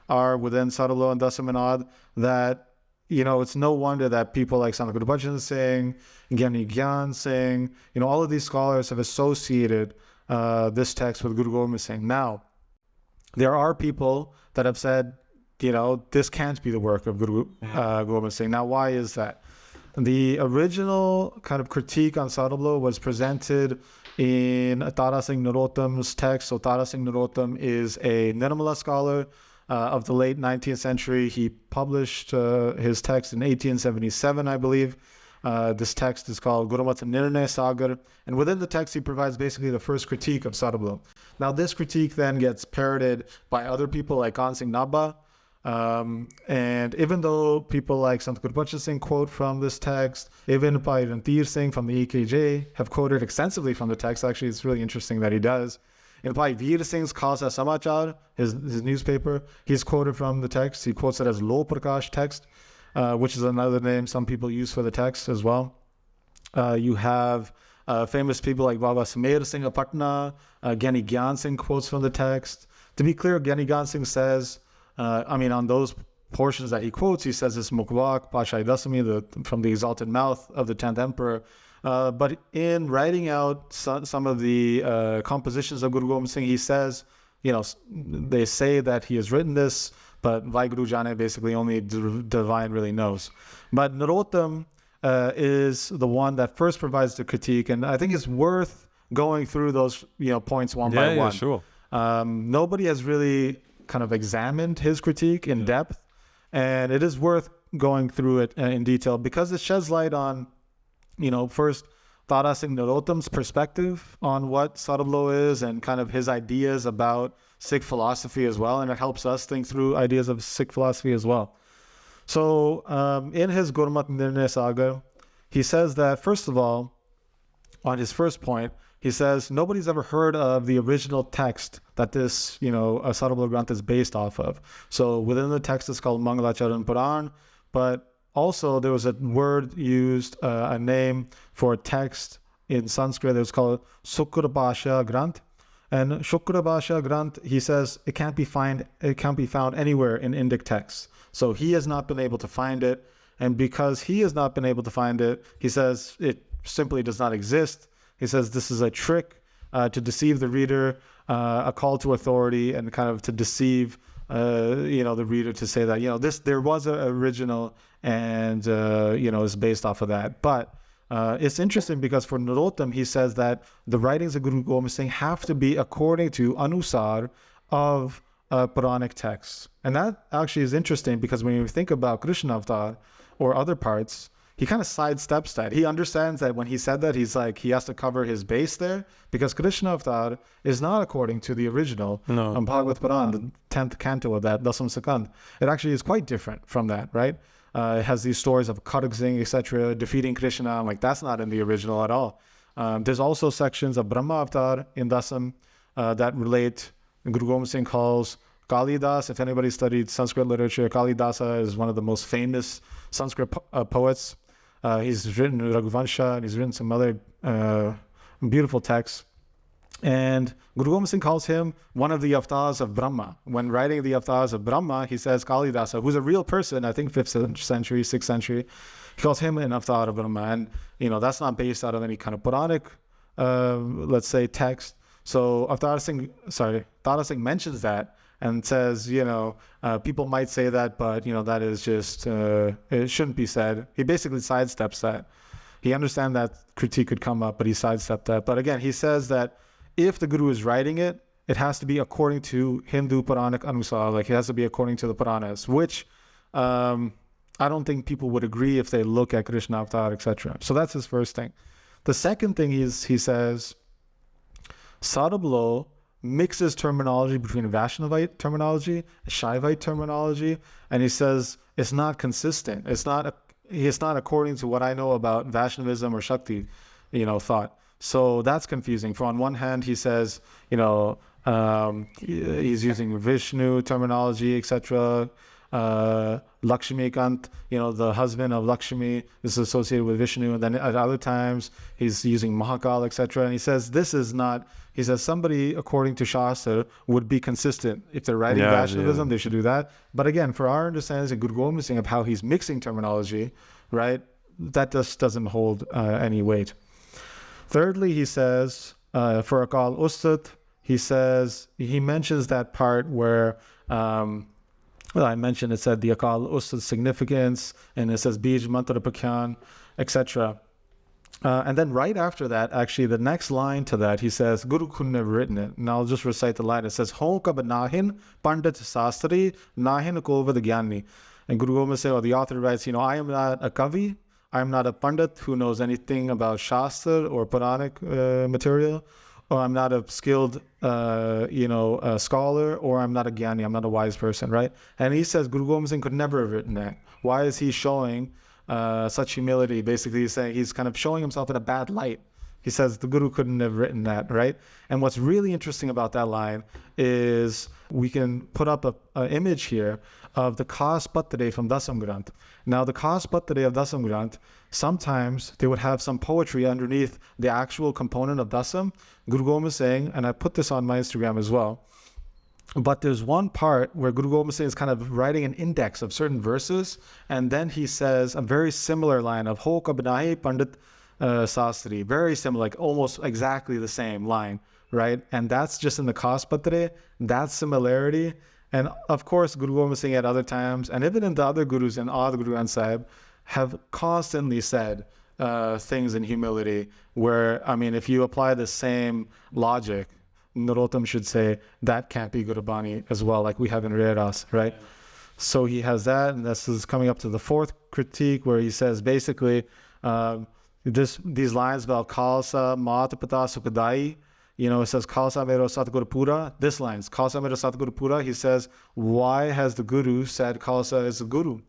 are within Sarbloh and Dasam and Ad, that it's no wonder that people like Sant Guru Gobind Singh, Gyan Singh, all of these scholars have associated this text with Guru Gobind Singh. Now, there are people that have said, this can't be the work of Guru Gobind Singh. Now, why is that? The original kind of critique on Sarbloh was presented in Tara Singh Narottam's text. So Tara Singh Narottam is a Nirmala scholar of the late 19th century. He published his text in 1877, I believe. This text is called Gurmat Nirnay Sagar. And within the text, he provides basically the first critique of Sarbloh. Now, this critique then gets parroted by other people like Khan Singh Nabha. And even though people like Sant Guru Gobind Singh quote from this text, even Bhai Rantir Singh from the EKJ have quoted extensively from the text. Actually, it's really interesting that he does. In Bhai Veer Singh's Khalsa Samachar, his newspaper, he's quoted from the text. He quotes it as Lo Prakash text, which is another name some people use for the text as well. You have famous people like Baba Sameer Singh of Patna. Gyani Gyan Singh quotes from the text. To be clear, Gyani Gyan Singh says, on those portions that he quotes, he says it's Mukbak, Pasha Dasami, from the exalted mouth of the 10th emperor. But in writing out some of the compositions of Guru Gobind Singh, he says, they say that he has written this, but Vaheguru Jane, basically only divine really knows. But Narottam is the one that first provides the critique, and I think it's worth going through those points one by one. Yeah, sure. Nobody has really kind of examined his critique in depth, and it is worth going through it in detail because it sheds light on first Tara Singh Narottam's perspective on what Sarbloh is and kind of his ideas about Sikh philosophy as well. And it helps us think through ideas of Sikh philosophy as well. So in his Gurmat Nirnay Sagar, he says that, first of all, on his first point, he says nobody's ever heard of the original text that this, Sarbloh Granth is based off of. So within the text, it's called Mangalacharan Puran, but also, there was a word used, a name for a text in Sanskrit that was called Shukra Bhasha Granth. And Shukra Bhasha Granth, he says, it can't be found anywhere in Indic texts. So he has not been able to find it. And because he has not been able to find it, he says it simply does not exist. He says this is a trick to deceive the reader, a call to authority, and kind of to deceive the reader to say that, there was an original and, is based off of that. But it's interesting because for Narottam, he says that the writings of Guru Gobind Singh have to be according to Anusar of Puranic texts. And that actually is interesting because when you think about Krishna Avatar or other parts, he kind of sidesteps that. He understands that when he said that, he's like, he has to cover his base there because Krishna Avatar is not according to the original Bhagavad Puran, the 10th canto of that, Dasam Granth. It actually is quite different from that, right? It has these stories of Kharag Singh, etc., defeating Krishna. Like, that's not in the original at all. There's also sections of Brahma Avatar in Dasam that relate. Guru Gobind Singh calls Kalidas. If anybody studied Sanskrit literature, Kalidasa is one of the most famous Sanskrit poets. He's written Raghuvansha, and he's written some other beautiful texts. And Guru Gobind Singh calls him one of the avatars of Brahma. When writing the avatars of Brahma, he says Kalidasa, who's a real person, I think 5th century, 6th century, he calls him an avatar of Brahma. And, that's not based out of any kind of Puranic, let's say, text. So Tara Singh mentions that and says, people might say that, but, that is just, it shouldn't be said. He basically sidesteps that. He understands that critique could come up, but he sidestepped that. But again, he says that if the Guru is writing it, it has to be according to Hindu Puranic Anusar, like it has to be according to the Puranas, which I don't think people would agree if they look at Krishna Avatar, etc. So that's his first thing. The second thing is, he says, Sarbloh mixes terminology between Vaishnavite terminology and Shaivite terminology, and he says it's not consistent. It's not according to what I know about Vaishnavism or Shakti, thought. So that's confusing. For on one hand, he says, he's using Vishnu terminology, etc. Lakshmi Kant, the husband of Lakshmi is associated with Vishnu. And then at other times, he's using Mahakal, etc. And he says, somebody, according to Shastra, would be consistent. If they're writing Vaishnavism, they should do that. But again, for our understanding of Guru Gobind Singh, of how he's mixing terminology, right, that just doesn't hold any weight. Thirdly, he says, for Akal Ustat, he mentions that part where, I mentioned, it said the Akal Ustat significance, and it says Bij Mantra Pakyan, etc. And then right after that, actually, the next line to that, he says, Guru couldn't have written it. And I'll just recite the line. It says, Ho kab nahin pandit sastri, nahin ko vidyani. And Guru Gobind Singh, or the author, writes, I am not a kavi, I am not a pandit who knows anything about Shastra or Puranic material, or I'm not a skilled, a scholar, or I'm not a Gyani, I'm not a wise person, right? And he says Guru Gobind Singh could never have written that. Why is he showing such humility? Basically, he's saying he's kind of showing himself in a bad light. He says the Guru couldn't have written that, right? And what's really interesting about that line is we can put up an image here of the Khas Patre from Dasam Granth. Now, the Khas Patre of Dasam Granth, sometimes they would have some poetry underneath the actual component of Dasam. Guru Gobind Singh, and I put this on my Instagram as well, but there's one part where Guru Gobind Singh is kind of writing an index of certain verses, and then he says a very similar line of Ho kabnahi Pandit Sastri, very similar, like almost exactly the same line, right? And that's just in the Khas Patre, that similarity. And of course, Guru Gobind Singh at other times, and even in the other Gurus and all the Guru Granth Sahib, have constantly said things in humility where, if you apply the same logic, Narottam should say, that can't be Gurubani as well, like we have in Reras, right? Yeah. So he has that, and this is coming up to the fourth critique where he says basically, these lines about Khalsa, Mat Pata Sukadai, it says Khalsa Mero Satguru Pura. This line, Khalsa Mero Satguru Pura, he says, why has the Guru said Khalsa is the Guru?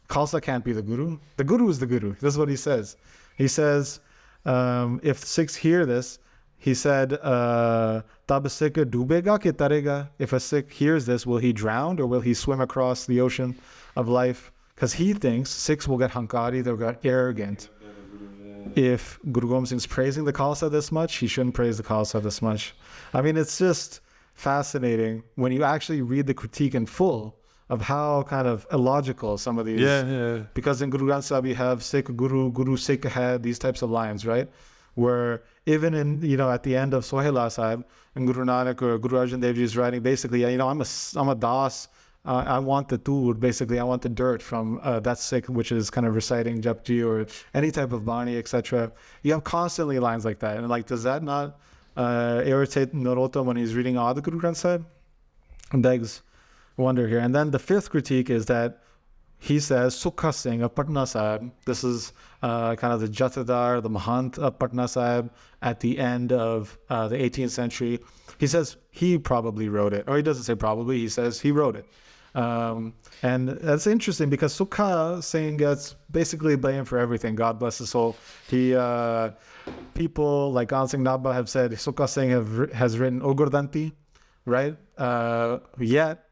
Khalsa can't be the Guru. The Guru is the Guru. This is what he says. He says, if Sikhs hear this, he said, Tab Sikh dubega ke tarega? If a Sikh hears this, will he drown or will he swim across the ocean of life? Because he thinks Sikhs will get hankari, they'll get arrogant. If Guru Gobind Singh's praising the Khalsa this much, he shouldn't praise the Khalsa this much. It's just fascinating when you actually read the critique in full of how kind of illogical some of these. Yeah. Because in Guru Granth Sahib, you have Sikh Guru, Guru Sikh Hai, these types of lines, right? Where even in, at the end of Sohela Sahib, and Guru Nanak or Guru Arjan Dev Ji is writing basically, I'm a das. I want the tood, basically, I want the dirt from that Sikh, which is kind of reciting Japji or any type of Bani, etc. You have constantly lines like that. And does that not irritate Narottam when he's reading all the Guru Granth Sahib? Begs wonder here. And then the fifth critique is that he says Sukha Singh of Patna Sahib, this is kind of the Jathedar, the Mahant of Patna Sahib at the end of the 18th century. He says he probably wrote it, or he doesn't say probably, he says he wrote it. And that's interesting because Sukha Singh gets basically blamed for everything. God bless his soul. People like An Singh Nabha have said Sukha Singh has written Ogurdanti, right? Yet,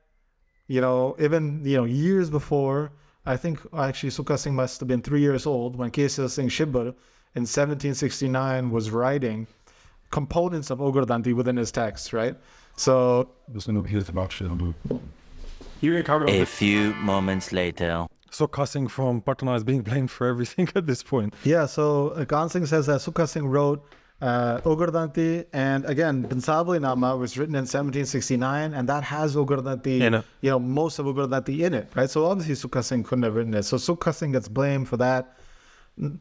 even, years before, I think actually Sukha Singh must have been 3 years old when Kesar Singh Shibbar in 1769 was writing components of Ogurdanti within his text, right? So A few moments later. Sukha Singh from Patna is being blamed for everything at this point. yeah, so Granth Singh says that Sukha Singh wrote Ogurdanti, and again, Bansabli Nama was written in 1769, and that has Ogurdanti, In it. most of Ogurdanti in it, right? So obviously Sukha Singh couldn't have written it. So Sukha Singh gets blamed for that.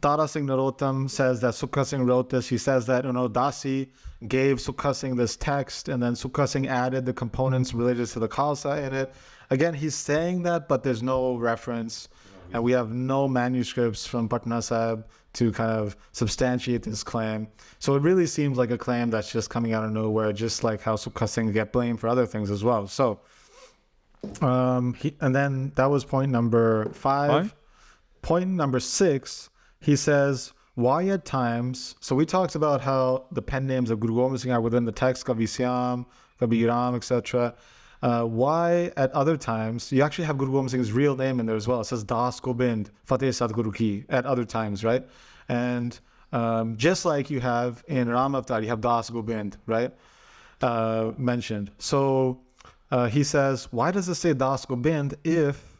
Tara Singh Narottam says that Sukha Singh wrote this. He says that, Dasi gave Sukha Singh this text, and then Sukha Singh added the components related to the Khalsa in it. Again, he's saying that, but there's no reference, and we have no manuscripts from Patna Sahib to kind of substantiate this claim. So it really seems like a claim that's just coming out of nowhere, just like how Sukha Singh get blamed for other things as well. So, and then that was point number 5. Point number 6, he says, why at times, so we talked about how the pen names of Guru Gobind Singh are within the text, Kabi Syam, Kabi Ram, etc. Why at other times, you actually have Guru Gobind Singh's real name in there as well. It says Das Gobind, Fateh Sadguru Ki at other times, right? And just like you have in Ram Avatar, you have Das Gobind, right? Mentioned. So he says, why does it say Das Gobind if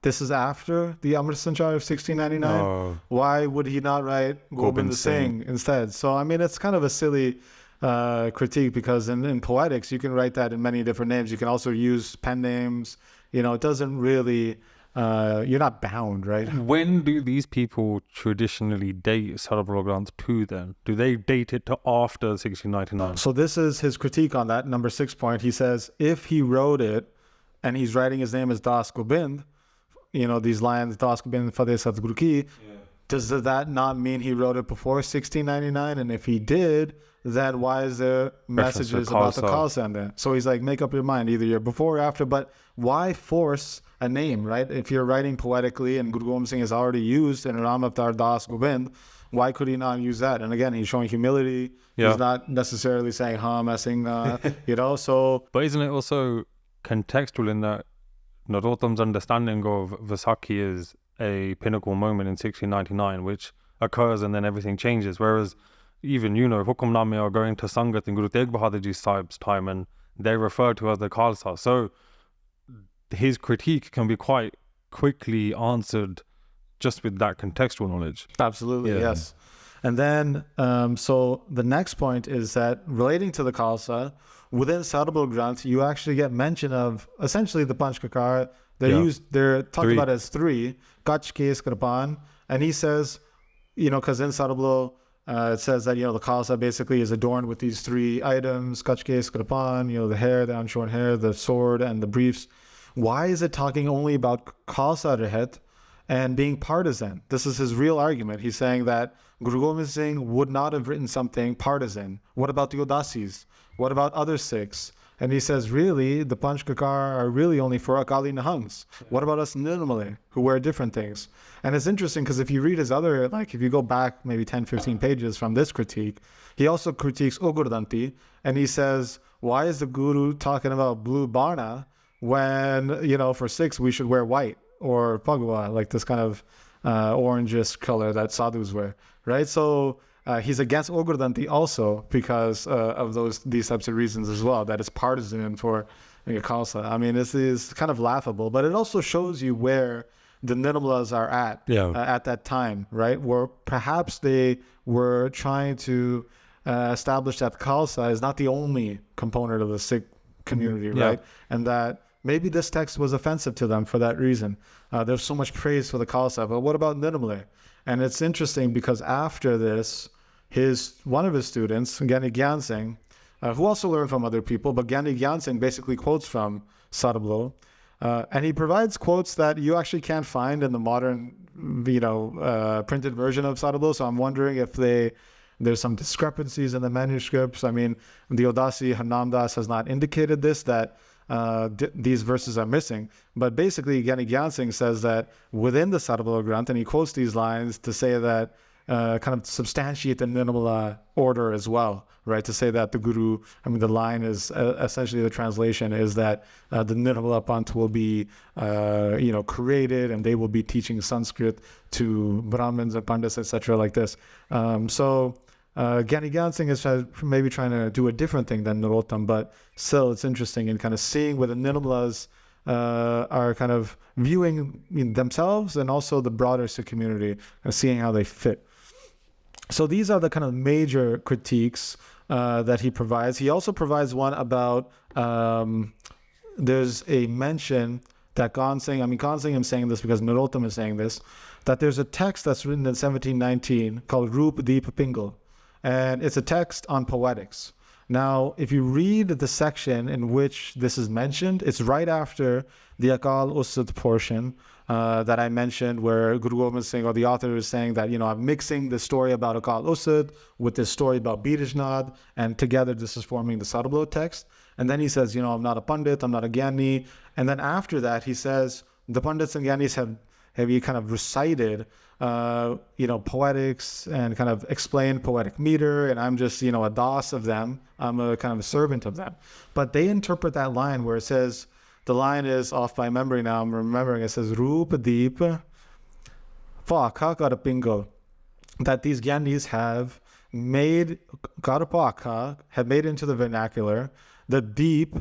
this is after the Amrit Sanchar of 1699? No. Why would he not write Gobind Singh instead? So, I mean, it's kind of a silly critique, because in poetics, you can write that in many different names. You can also use pen names. It doesn't really, you're not bound, right? When do these people traditionally date Sarbloh Granth to then? Do they date it to after 1699? So this is his critique on that, number 6 point. He says, if he wrote it and he's writing his name as Das Gobind, these lines, Das Gobind Fateh Sadguru Ki, does that not mean he wrote it before 1699? And if he did, then why is there messages about the Khalsa in there? So he's like, make up your mind, either you're before or after, but why force a name, right? If you're writing poetically and Guru Gobind Singh is already used in Ram Avatar Das Gobind, why could he not use that? And again, he's showing humility. Yeah. He's not necessarily saying, messing, so. But isn't it also contextual in that Narottam's understanding of Vaisakhi is a pinnacle moment in 1699, which occurs and then everything changes. Whereas even, Hukamname are going to Sangat in Guru Tegh Bahadur Ji Sahib's time, and they're referred to as the Khalsa. So his critique can be quite quickly answered just with that contextual knowledge. Absolutely, yes. And then, so the next point is that relating to the Khalsa, within Sarbloh Granth, you actually get mention of essentially the Panchkakar. They're talked about as 3, Kach, Kes, Kripan. And he says, because in Sarbloh, it says that, the Khalsa basically is adorned with these 3 items, Kach, Kes, Kripan, the hair, the unshorn hair, the sword, and the briefs. Why is it talking only about Khalsa Rehet and being partisan? This is his real argument. He's saying that Guru Gobind Singh would not have written something partisan. What about the Udasis? What about other Sikhs? And he says, really, the Panchkakar are really only for Akali Nihangs. What about us Nirmale, who wear different things? And it's interesting because if you read his other, if you go back maybe 10, 15 pages from this critique, he also critiques Ogurdanti, and he says, why is the Guru talking about blue Barna when, for Sikhs, we should wear white or Pagwa, like this kind of orangish color that sadhus wear, right? So he's against Ogurdanti also because of these types of reasons as well, that it's partisan for Khalsa. I mean, this is kind of laughable, but it also shows you where the Nirmalas are at that time, right? Where perhaps they were trying to establish that Khalsa is not the only component of the Sikh community, right? And that maybe this text was offensive to them for that reason. There's so much praise for the Khalsa, but what about Nirmale? And it's interesting because after this, one of his students, Gyani Gyan Singh, who also learned from other people, but Gyani Gyan Singh basically quotes from Sarbloh, and he provides quotes that you actually can't find in the modern, printed version of Sarbloh. So I'm wondering if there's some discrepancies in the manuscripts. I mean, the Odasi Harnamdas has not indicated this, that these verses are missing. But basically, Gyani Gyan Singh says that within the Sarbloh Granth, and he quotes these lines to say that, kind of substantiate the Nirmala order as well, right? To say that the line is essentially the translation is that the Nirmala Panth will be, created, and they will be teaching Sanskrit to Brahmins and Pandits, etc., like this. So Gani Granth Singh is maybe trying to do a different thing than Narottam, but still it's interesting in kind of seeing where the Nirmalas are kind of viewing themselves and also the broader Sikh community and seeing how they fit. So these are the kind of major critiques that he provides. He also provides one about, there's a mention that Granth Singh, Granth Singh is saying this because Narottam is saying this, that there's a text that's written in 1719 called Roop Deep Pingal, and it's a text on poetics. Now, if you read the section in which this is mentioned, it's right after the Akal Usad portion that I mentioned, where Guru Gobind Singh, or the author, is saying that, I'm mixing the story about Akal Usad with this story about Birijnad, and together this is forming the Sarbloh text. And then he says, I'm not a Pandit, I'm not a Gyani. And then after that, he says, the Pandits and Gyanis have kind of recited, poetics and kind of explained poetic meter, and I'm just, a das of them. I'm a kind of a servant of them. But they interpret that line where it says, the line is off by memory now, I'm remembering, it says, Roop Deep Phaka Karapingo, that these Gyanis have made, Karapaka, have made into the vernacular, the deep,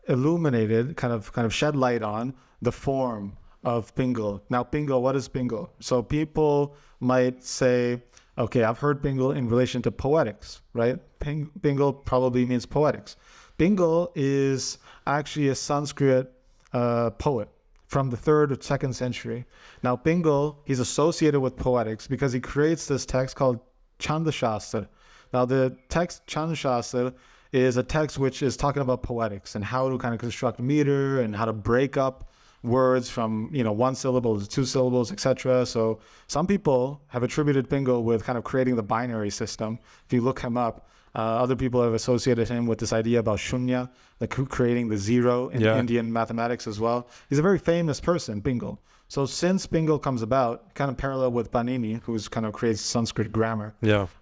illuminated, kind of shed light on the form of Pingal. Now, Pingal, what is Pingal? So people might say, okay, I've heard Pingal in relation to poetics, right? Pingal probably means poetics. Pingal is actually a Sanskrit poet from the 3rd or 2nd century. Now, Pingal, he's associated with poetics because he creates this text called Chandashastra. Now, the text Chandashastra is a text which is talking about poetics and how to kind of construct meter and how to break up words from, one syllable to 2 syllables, etc. So some people have attributed Pingal with kind of creating the binary system. If you look him up, other people have associated him with this idea about shunya, like creating the zero in Indian mathematics as well. He's a very famous person, Pingal. So since Pingal comes about, kind of parallel with Panini, who's kind of creates Sanskrit grammar,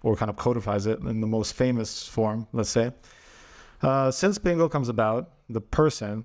or kind of codifies it in the most famous form, let's say. Since Pingal comes about, the person,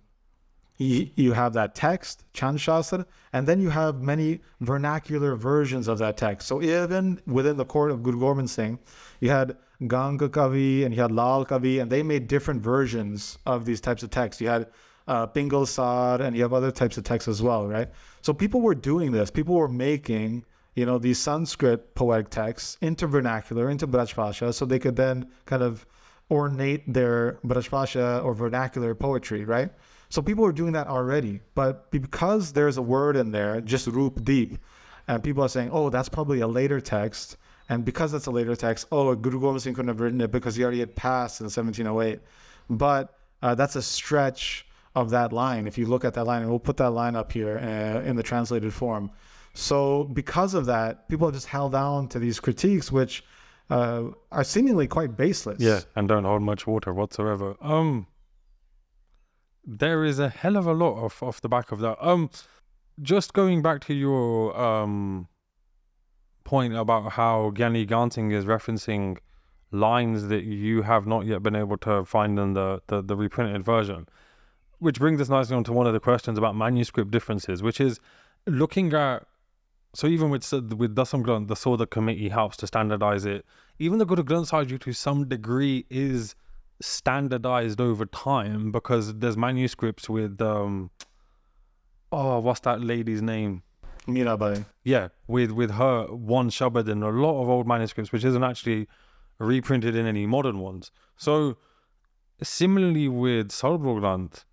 you have that text, Chandashastra, and then you have many vernacular versions of that text. So even within the court of Guru Gobind Singh, you had Ganga Kavi and you had Lal Kavi, and they made different versions of these types of texts. You had Pingal Sar, and you have other types of texts as well, right? So people were doing this. People were making, these Sanskrit poetic texts into vernacular, into Brajbhasha, so they could then kind of ornate their Brajbhasha or vernacular poetry, right? So people were doing that already, but because there's a word in there, just Roop Deep, and people are saying, oh, that's probably a later text, and because that's a later text, oh, Guru Gobind Singh couldn't have written it because he already had passed in 1708. But that's a stretch of that line. If you look at that line, and we'll put that line up here in the translated form. So because of that, people have just held on to these critiques, which are seemingly quite baseless. Yeah, and don't hold much water whatsoever. There is a hell of a lot off the back of that. Just going back to your point about how Gani Granth Singh is referencing lines that you have not yet been able to find in the reprinted version, which brings us nicely on to one of the questions about manuscript differences, which is looking at, so even with Dasam Granth, the Soda Committee helps to standardize it. Even the Guru Granth Sahib Ji to some degree is standardized over time, because there's manuscripts with what's that lady's name? Mirabai. Yeah, with her one shabad in a lot of old manuscripts, which isn't actually reprinted in any modern ones. So similarly with Sarbloh Granth,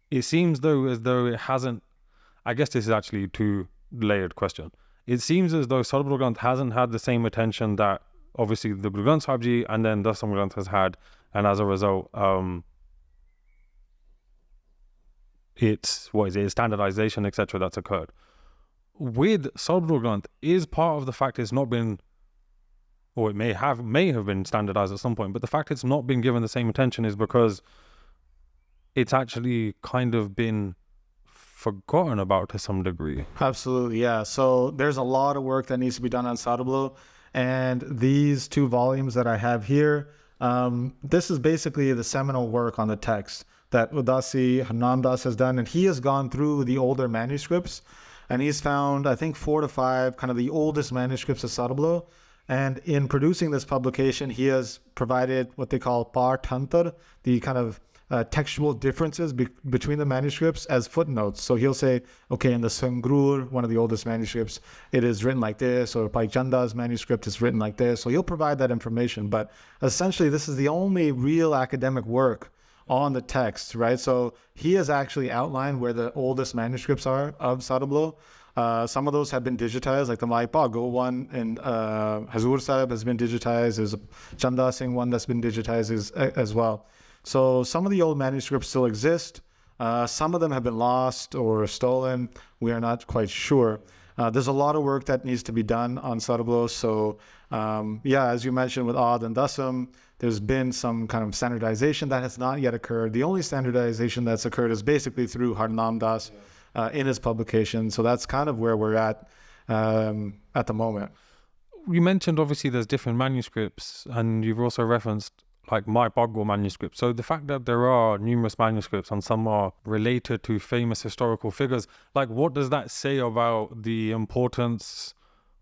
it seems as though it hasn't, I guess this is actually a two-layered question. It seems as though Sarbloh Granth hasn't had the same attention that obviously the Guru Granth Sahib Ji and then Dasam Granth has had, and as a result, it's standardization, etc. that's occurred. With Sarbloh Granth, is part of the fact it's not been, or it may have been standardized at some point, but the fact it's not been given the same attention is because it's actually kind of been forgotten about to some degree. Absolutely, yeah. So there's a lot of work that needs to be done on Sarbloh, and these 2 volumes that I have here, this is basically the seminal work on the text that Udasi Hanamdas has done, and he has gone through the older manuscripts, and he's found, I think, 4 to 5 kind of the oldest manuscripts of Sarbloh, And in producing this publication, he has provided what they call partantar, the kind of textual differences between the manuscripts as footnotes. So he'll say, okay, in the Sangrur, one of the oldest manuscripts, it is written like this, or Pai Chanda's manuscript is written like this. So he'll provide that information. But essentially, this is the only real academic work on the text, right? So he has actually outlined where the oldest manuscripts are of Sarbloh. Some of those have been digitized, like the Mai Pago one in Hazur Sahib has been digitized. There's a Chanda Singh one that's been digitized as well. So some of the old manuscripts still exist. Some of them have been lost or stolen. We are not quite sure. There's a lot of work that needs to be done on Sarbloh. So as you mentioned with Ad and Dasam, there's been some kind of standardization that has not yet occurred. The only standardization that's occurred is basically through Harnam Das in his publication. So that's kind of where we're at the moment. You mentioned obviously there's different manuscripts, and you've also referenced like my Bogwal manuscript. So the fact that there are numerous manuscripts and some are related to famous historical figures, like what does that say about the importance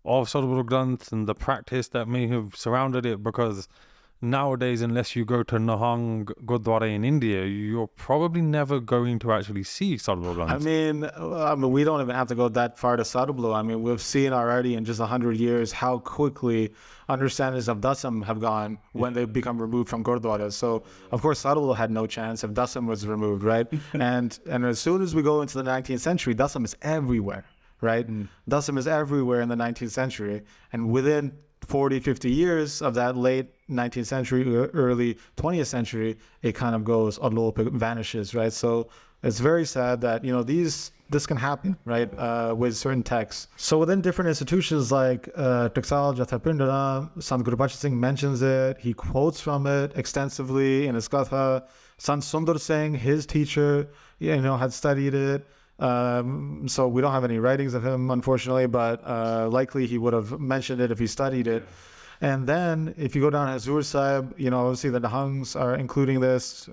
of Sarbloh Granth and the practice that may have surrounded it? Because nowadays, unless you go to Nahang Gurdwara in India, you're probably never going to actually see Sarbloh Granth. I mean, we don't even have to go that far to Sarbloh. I mean, we've seen already in just 100 years how quickly understandings of Dasam have gone when they become removed from Gurdwaras. So, of course, Sarbloh had no chance if Dasam was removed, right? and as soon as we go into the 19th century, Dasam is everywhere, right? Dasam is everywhere in the 19th century. And within 40, 50 years of that late 19th century, early 20th century, it kind of goes, it vanishes, right? So it's very sad that, this can happen, right, with certain texts. So within different institutions like Taksal Jathapindana, Sant Guru Gobind Singh mentions it. He quotes from it extensively in his Katha. Sant Sundar Singh, his teacher, had studied it. So we don't have any writings of him, unfortunately, but likely he would have mentioned it if he studied it. And then if you go down Hazur Sahib, obviously the Nahangs are including this,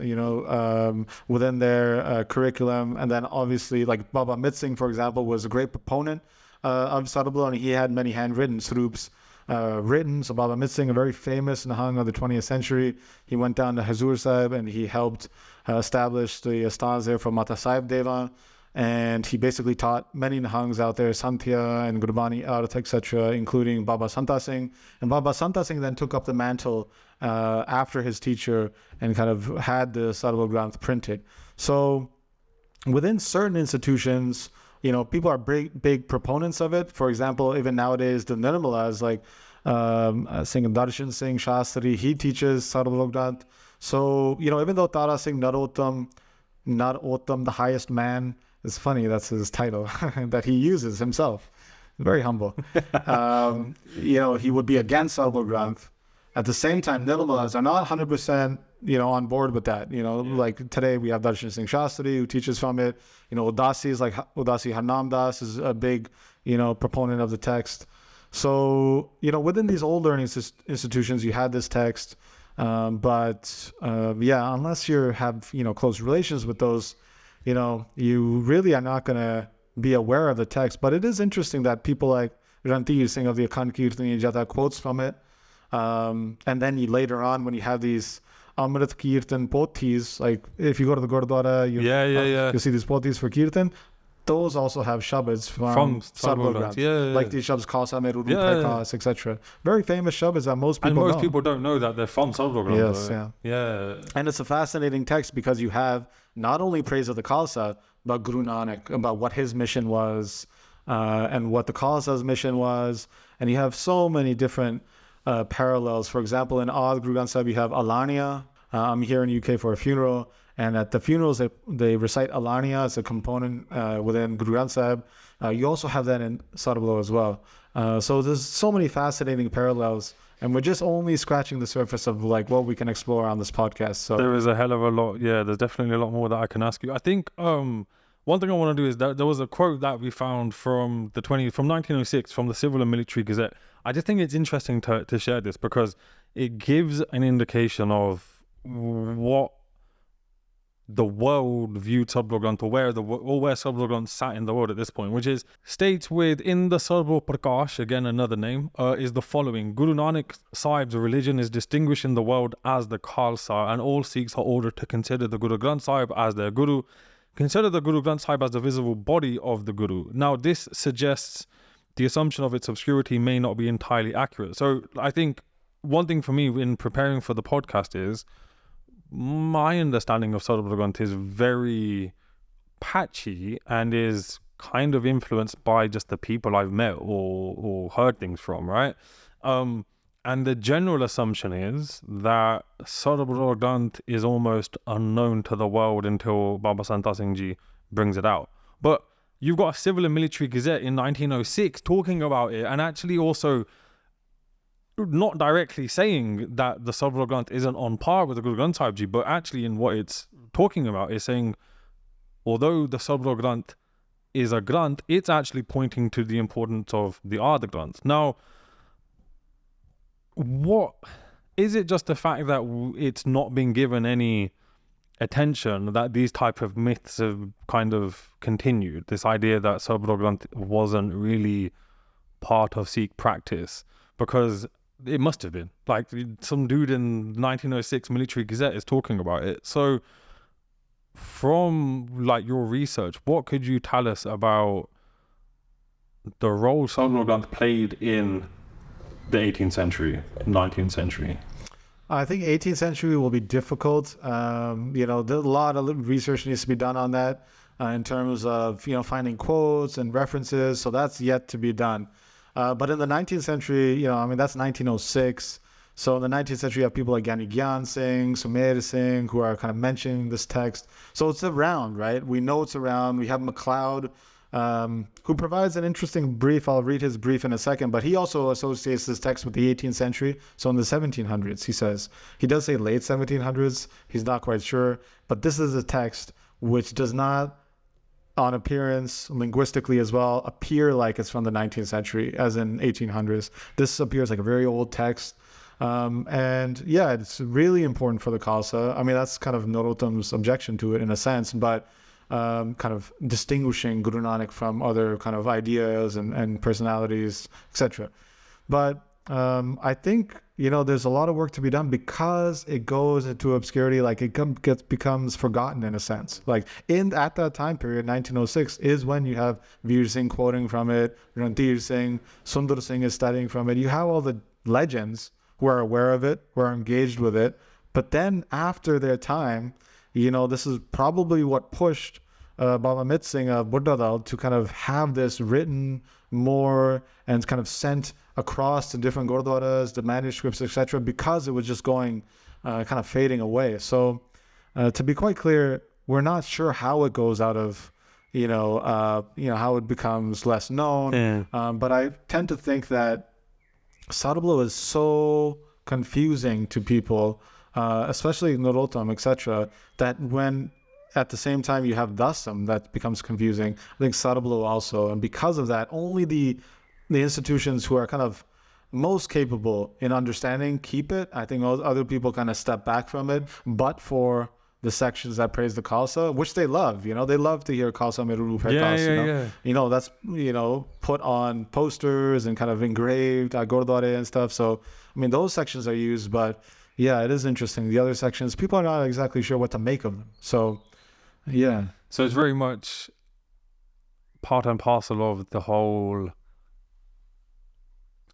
within their curriculum. And then obviously like Baba Mit Singh, for example, was a great proponent of Sarbloh, and he had many handwritten sroops written. So Baba Mit Singh, a very famous Nahang of the 20th century, he went down to Hazur Sahib and he helped establish the asthans there for Mata Sahib Deva. And he basically taught many Nahangs out there, Santhya and Gurbani Arth, etc., including Baba Santa Singh. And Baba Santa Singh then took up the mantle after his teacher and kind of had the Sarbloh Granth printed. So within certain institutions, people are big proponents of it. For example, even nowadays, the Nirmalas, like Singh Darshan Singh Shastri, he teaches Sarbloh Granth. So, even though Tara Singh Narottam, the highest man, it's funny, that's his title that he uses himself. Very humble. He would be against Sarbloh Granth. At the same time, Nirmalas are not 100%, on board with that. Like today we have Darshan Singh Shastri who teaches from it. Udasi Harnam Das is a big, proponent of the text. So, within these old learning institutions, you had this text. But unless you have, close relations with those, you really are not going to be aware of the text. But it is interesting that people like Rantir Singh of the Akhand Kirtani Jata quotes from it. And then later on, when you have these Amrit Kirtan pothis, like if you go to the Gurdwara, you see these pothis for Kirtan. Those also have shabads from Sarbloh Granth. Like these shabds Khalsa, Meru, Prakash, etc. Very famous shabads that most people know. And most people don't know that they're from Sarbloh Granth. Yes, yeah. And it's a fascinating text because you have not only praise of the Khalsa, but Guru Nanak, about what his mission was and what the Khalsa's mission was. And you have so many different parallels. For example, in Ad Guru Granth Sahib, you have Alania. I'm here in the UK for a funeral. And at the funerals, they recite Alania as a component within Guru Granth Sahib. You also have that in Sarbloh as well. So there's so many fascinating parallels. And we're just only scratching the surface of like what we can explore on this podcast. So there is a hell of a lot. Yeah, there's definitely a lot more that I can ask you. I think one thing I want to do is that there was a quote that we found from 1906 from the Civil and Military Gazette. I just think it's interesting to share this because it gives an indication of what the world viewed Sarbloh Granth, or where Sarbloh Granth sat in the world at this point, which is states within the Sarbloh Prakash, again another name, is the following: Guru Nanak Sahib's religion is distinguished in the world as the Khalsa, and all Sikhs are ordered to consider the Guru Granth Sahib as their Guru. Consider the Guru Granth Sahib as the visible body of the Guru. Now, this suggests the assumption of its obscurity may not be entirely accurate. So I think one thing for me in preparing for the podcast is my understanding of Sarbloh Granth is very patchy and is kind of influenced by just the people I've met or heard things from, right? And the general assumption is that Sarbloh Granth is almost unknown to the world until Baba Santa Singh Ji brings it out. But you've got a Civil and Military Gazette in 1906 talking about it, and actually also not directly saying that the Sarbloh Granth isn't on par with the Guru Granth Sahib Ji, but actually in what it's talking about is saying, although the Sarbloh Granth is a Granth, it's actually pointing to the importance of the other Granth. Now, what is it? Just the fact that it's not been given any attention, that these type of myths have kind of continued, this idea that Sarbloh Granth wasn't really part of Sikh practice? Because it must have been. Like, some dude in 1906 Military Gazette is talking about it. So from like your research, what could you tell us about the role Sarbloh Granth played in the 18th century, 19th century? I think 18th century will be difficult. There's a lot of research needs to be done on that in terms of, finding quotes and references. So that's yet to be done. But in the 19th century, that's 1906. So in the 19th century, you have people like Gyan Singh, Sumer Singh, who are kind of mentioning this text. So it's around, right? We know it's around. We have MacLeod, who provides an interesting brief. I'll read his brief in a second, but he also associates this text with the 18th century. So in the 1700s, he says, he does say late 1700s. He's not quite sure, but this is a text which does not, on appearance, linguistically as well, appear like it's from the 19th century, as in 1800s. This appears like a very old text. And yeah, it's really important for the Khalsa. I mean, that's kind of Narottam's objection to it in a sense, but kind of distinguishing Guru Nanak from other kind of ideas and personalities, etc. But I think, there's a lot of work to be done because it goes into obscurity, like it becomes forgotten in a sense. Like at that time period, 1906, is when you have Veer Singh quoting from it, Rantir Singh, Sundar Singh is studying from it. You have all the legends who are aware of it, who are engaged with it. But then after their time, this is probably what pushed Baba Mit Singh of Buddha to kind of have this written more and kind of sent across to different gurdwaras, the manuscripts, etc., because it was just going kind of fading away. So to be quite clear, we're not sure how it goes out of, how it becomes less known. Yeah. But I tend to think that Sarbloh is so confusing to people, especially Narottam, etc., that when at the same time you have Dasam, that becomes confusing. I think Sarbloh also, and because of that, only the institutions who are kind of most capable in understanding keep it. I think other people kind of step back from it, but for the sections that praise the Khalsa, which they love, they love to hear Khalsa Meru Rup Hai that's, put on posters and kind of engraved at Gurdwara and stuff. So, I mean, those sections are used, but yeah, it is interesting. The other sections, people are not exactly sure what to make of them. So, yeah. So it's very much part and parcel of the whole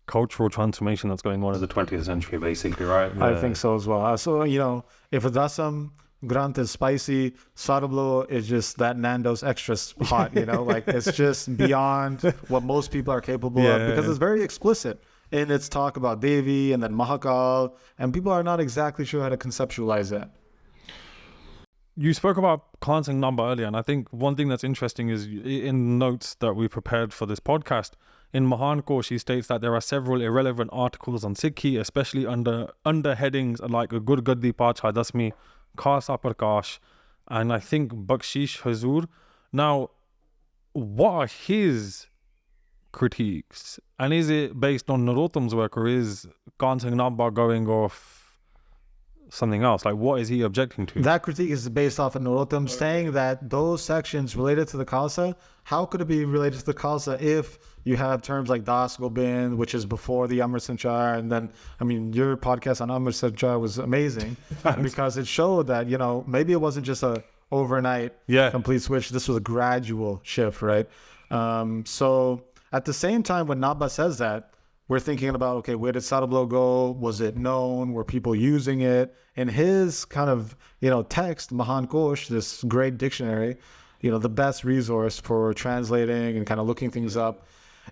cultural transformation that's going on in the 20th century, basically, right? I think so as well. So, if a Dasam Granth is spicy, Sarbloh is just that Nando's extra hot, like it's just beyond what most people are capable of, because it's very explicit in its talk about Devi and then Mahakal, and people are not exactly sure how to conceptualize that. You spoke about cleansing number earlier, and I think one thing that's interesting is in notes that we prepared for this podcast, in Mahakal, she states that there are several irrelevant articles on Sikhi, especially under headings like Gurgaddi Pachha Dasmi, Khalsa Prakash, and I think Bakshish Hazur. Now, what are his critiques? And is it based on Narottam's work, or is Kansang Namba going off something else? Like, what is he objecting to? That critique is based off of Narottam saying that those sections related to the Khalsa, how could it be related to the Khalsa if you have terms like Das Gobind, which is before the Amrit Sanchar, and then, I mean, your podcast on Amrit Sanchar was amazing because it showed that, you know, maybe it wasn't just a overnight complete switch. This was a gradual shift, right? So at the same time, when Nabha says that, we're thinking about, okay, where did Sarbloh go? Was it known? Were people using it? In his kind of, you know, text, Mahan Kosh, this great dictionary, you know, the best resource for translating and kind of looking things up.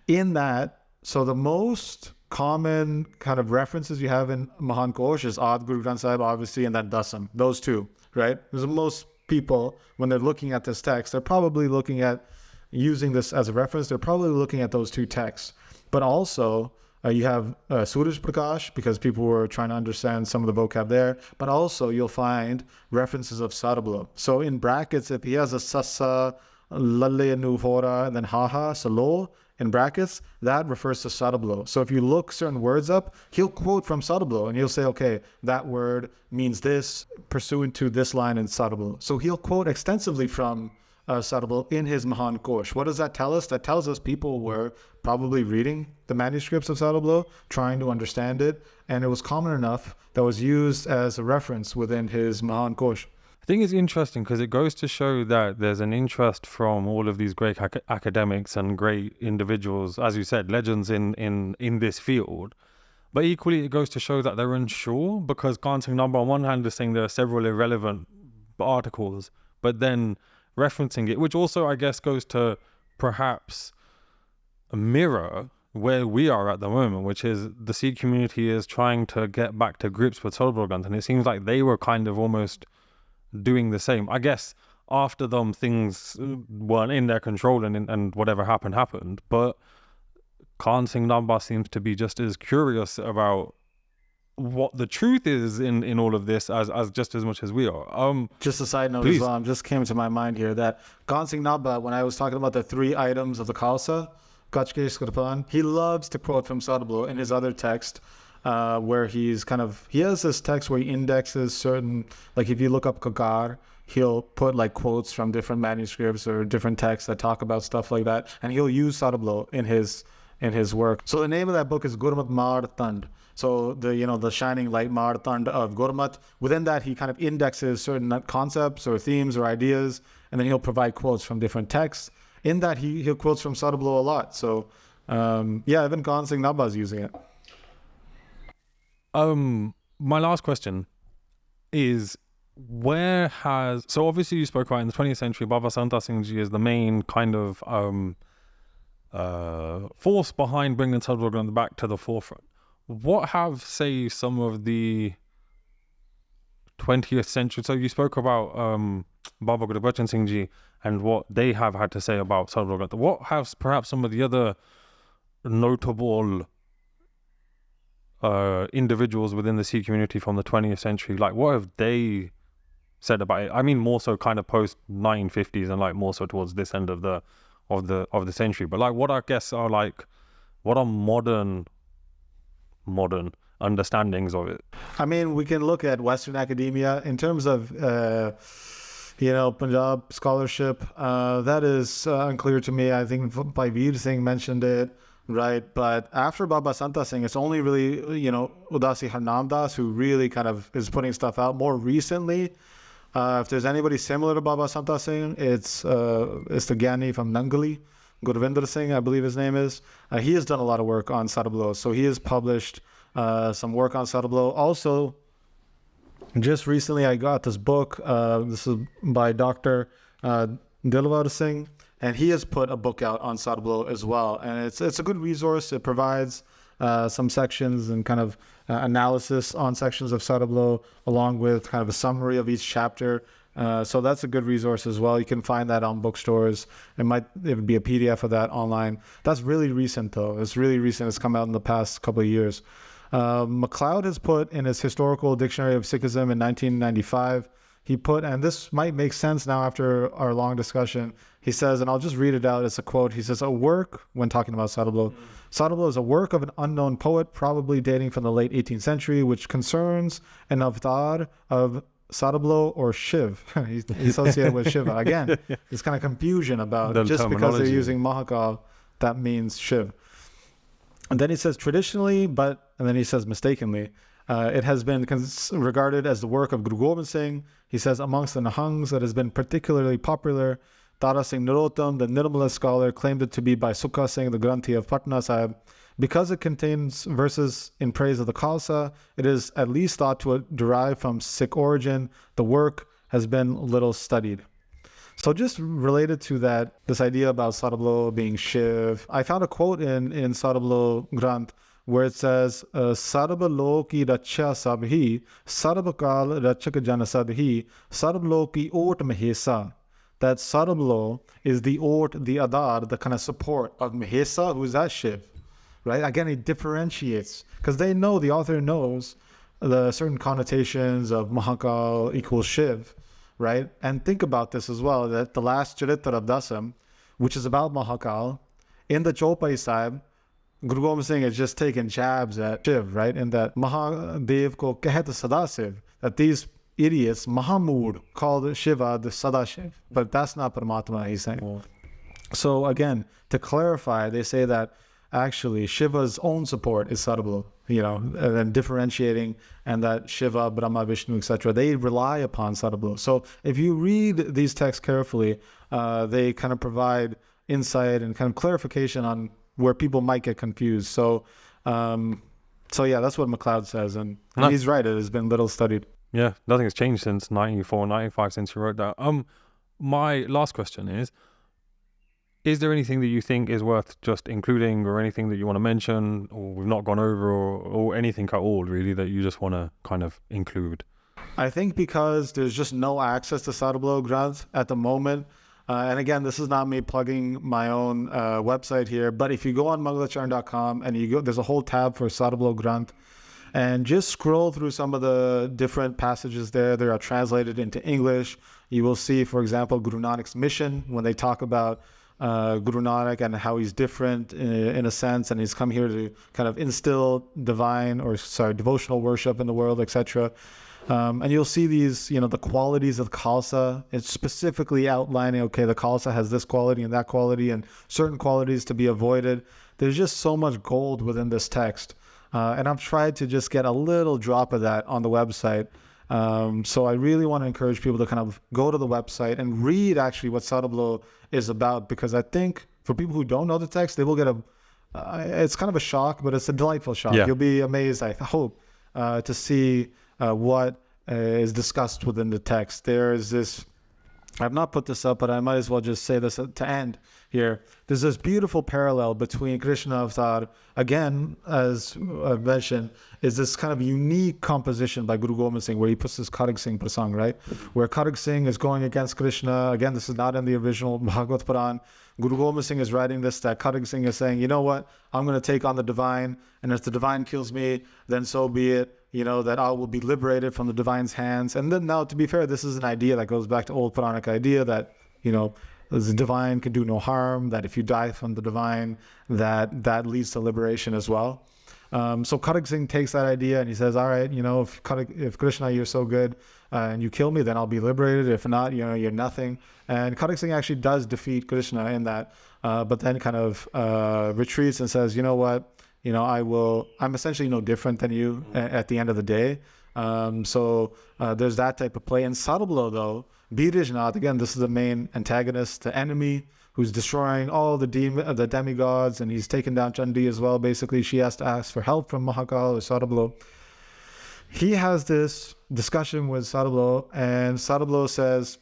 In that, so the most common kind of references you have in Mahan Kosh is Ad Guru Granth Sahib, obviously, and then Dasam. Those two, right? Because most people, when they're looking at this text, they're probably looking at using this as a reference. They're probably looking at those two texts. But also, you have Suraj Prakash, because people were trying to understand some of the vocab there. But also, you'll find references of Sarbloh. So in brackets, if he has a Sassa, Lalle Nuvora, and then Haha, Salo, in brackets, that refers to Sarbloh. So if you look certain words up, he'll quote from Sarbloh, and he'll say, okay, that word means this, pursuant to this line in Sarbloh. So he'll quote extensively from Sarbloh in his Mahan Kosh. What does that tell us? That tells us people were probably reading the manuscripts of Sarbloh, trying to understand it, and it was common enough that was used as a reference within his Mahan Kosh. I think it's interesting because it goes to show that there's an interest from all of these great academics and great individuals, as you said, legends in this field. But equally, it goes to show that they're unsure, because Granth Singh Nabha on one hand is saying there are several irrelevant articles, but then referencing it, which also, I guess, goes to perhaps mirror where we are at the moment, which is the Sikh community is trying to get back to grips with Sarbloh Granth, and it seems like they were kind of almost doing the same. I guess after them, things weren't in their control, and whatever happened. But Granth Singh Nabha seems to be just as curious about what the truth is in all of this as just as much as we are. Just a side note as well, just came to my mind here that Granth Singh Nabha, when I was talking about the 3 items of the Khalsa, Kachkesh Kirpan, he loves to quote from Sarbloh in his other text, where he has this text where he indexes certain, like if you look up Kakar, he'll put like quotes from different manuscripts or different texts that talk about stuff like that, and he'll use Sarbloh in his work. So the name of that book is Gurmat Mar Tand. So the shining light Mar Tand of Gurmat. Within that, he kind of indexes certain concepts or themes or ideas, and then he'll provide quotes from different texts. In that, he'll quotes from Sarbloh a lot. So even Granth Singh Nabha is using it. My last question is, so obviously you spoke about in the 20th century, Baba Santa Singh Ji is the main kind of force behind bringing Sarbloh Granth back to the forefront. What have, say, some of the 20th century, so you spoke about Baba Guru Gobind Singh Ji and what they have had to say about Sarbloh Granth. What have perhaps some of the other notable individuals within the Sikh community from the 20th century, like what have they said about it? I mean, more so kind of post 1950s and like more so towards this end of the century. But like, what I guess are like, what are modern understandings of it? I mean, we can look at Western academia in terms of Punjab scholarship. That is unclear to me. I think Veer Singh mentioned it. Right, but after Baba Santa Singh, it's only really, Udasi Harnam Das who really kind of is putting stuff out. More recently, if there's anybody similar to Baba Santa Singh, it's the Gyani from Nangali, Gurvinder Singh, I believe his name is. He has done a lot of work on Sarbloh, so he has published some work on Sarbloh. Also, just recently I got this book. This is by Dr. Dilwar Singh. And he has put a book out on Sarbloh as well. And it's a good resource. It provides some sections and kind of analysis on sections of Sarbloh, along with kind of a summary of each chapter. So that's a good resource as well. You can find that on bookstores. It would be a PDF of that online. That's really recent, though. It's really recent. It's come out in the past couple of years. MacLeod has put in his Historical Dictionary of Sikhism in 1995, he put, and this might make sense now after our long discussion, he says, and I'll just read it out, it's a quote, he says, a work, when talking about Sarbloh, Sarbloh is a work of an unknown poet, probably dating from the late 18th century, which concerns an avatar of Sarbloh or Shiv. He's associated with Shiva. Again, this kind of confusion about The just because they're terminology. using Mahakal, that means Shiv. And then he says traditionally, and then he says mistakenly, it has been regarded as the work of Guru Gobind Singh. He says amongst the Nahangs that has been particularly popular, Tara Singh Narottam, the Nirmala scholar, claimed it to be by Sukha Singh, the Granthi of Patna Sahib. Because it contains verses in praise of the Khalsa, it is at least thought to derive from Sikh origin. The work has been little studied. So just related to that, this idea about Sarbloh being Shiv, I found a quote in Sarbloh Granth where it says, Sarbloh ki racha sabhi, Sarbakal rachak janasadhi, Sarbloh ki ot mahesa. That Sarbloh is the ot, the adar, the kind of support of Mahesa, who is that Shiv, right? Again, he differentiates, because the author knows the certain connotations of Mahakal equals Shiv, right? And think about this as well, that the last Charitra of Dasam, which is about Mahakal, in the Chaupai Sahib, Guru Gobind Singh has just taken jabs at Shiv, right? In that Mahadev ko kahat Sadasiv, that these idiots, Mahamud, called Shiva the Sadashiv, but that's not Paramatma, he's saying. Oh. So again, to clarify, they say that actually Shiva's own support is Sarbloh, and then differentiating, and that Shiva, Brahma, Vishnu, etc., they rely upon Sarbloh. So if you read these texts carefully, they kind of provide insight and kind of clarification on where people might get confused. So yeah, that's what MacLeod says, and he's right. It has been little studied. Yeah, nothing has changed since 94, 95 since you wrote that. My last question is there anything that you think is worth just including, or anything that you want to mention, or we've not gone over, or anything at all really that you just want to kind of include? I think because there's just no access to Sarbloh Granth at the moment, and again, this is not me plugging my own website here, but if you go on mangalacharn.com and there's a whole tab for Sarbloh Granth, and just scroll through some of the different passages there. They are translated into English. You will see, for example, Guru Nanak's mission, when they talk about Guru Nanak and how he's different in a sense, and he's come here to kind of instill devotional worship in the world, etc. And you'll see these, the qualities of Khalsa. It's specifically outlining, okay, the Khalsa has this quality and that quality, and certain qualities to be avoided. There's just so much gold within this text. And I've tried to just get a little drop of that on the website. So I really want to encourage people to kind of go to the website and read actually what Sarbloh is about, because I think for people who don't know the text, they will get it's kind of a shock, but it's a delightful shock. Yeah. You'll be amazed, I hope, to see what is discussed within the text. There is this, I've not put this up, but I might as well just say this to end here. There's this beautiful parallel between Krishna Avatar, again, as I've mentioned, is this kind of unique composition by Guru Gobind Singh, where he puts this Kharag Singh Prasang, right? Where Kharag Singh is going against Krishna. Again, this is not in the original Bhagavad Puran. Guru Gobind Singh is writing this, that Kharag Singh is saying, you know what, I'm going to take on the divine, and if the divine kills me, then so be it. That I will be liberated from the divine's hands. And then now, to be fair, this is an idea that goes back to old Puranic idea that, the divine can do no harm, that if you die from the divine, that leads to liberation as well. So Kharag Singh takes that idea and he says, all right, if Krishna, you're so good and you kill me, then I'll be liberated. If not, you're nothing. And Kharag Singh actually does defeat Krishna in that, but then kind of retreats and says, you know what? I'm essentially no different than you at the end of the day. So there's that type of play. And Sarbloh, though, Birijnath, again, this is the main antagonist, the enemy, who's destroying all the demigods, and he's taken down Chandi as well. Basically, she has to ask for help from Mahakal or Sarbloh. He has this discussion with Sarbloh, and Sarbloh says,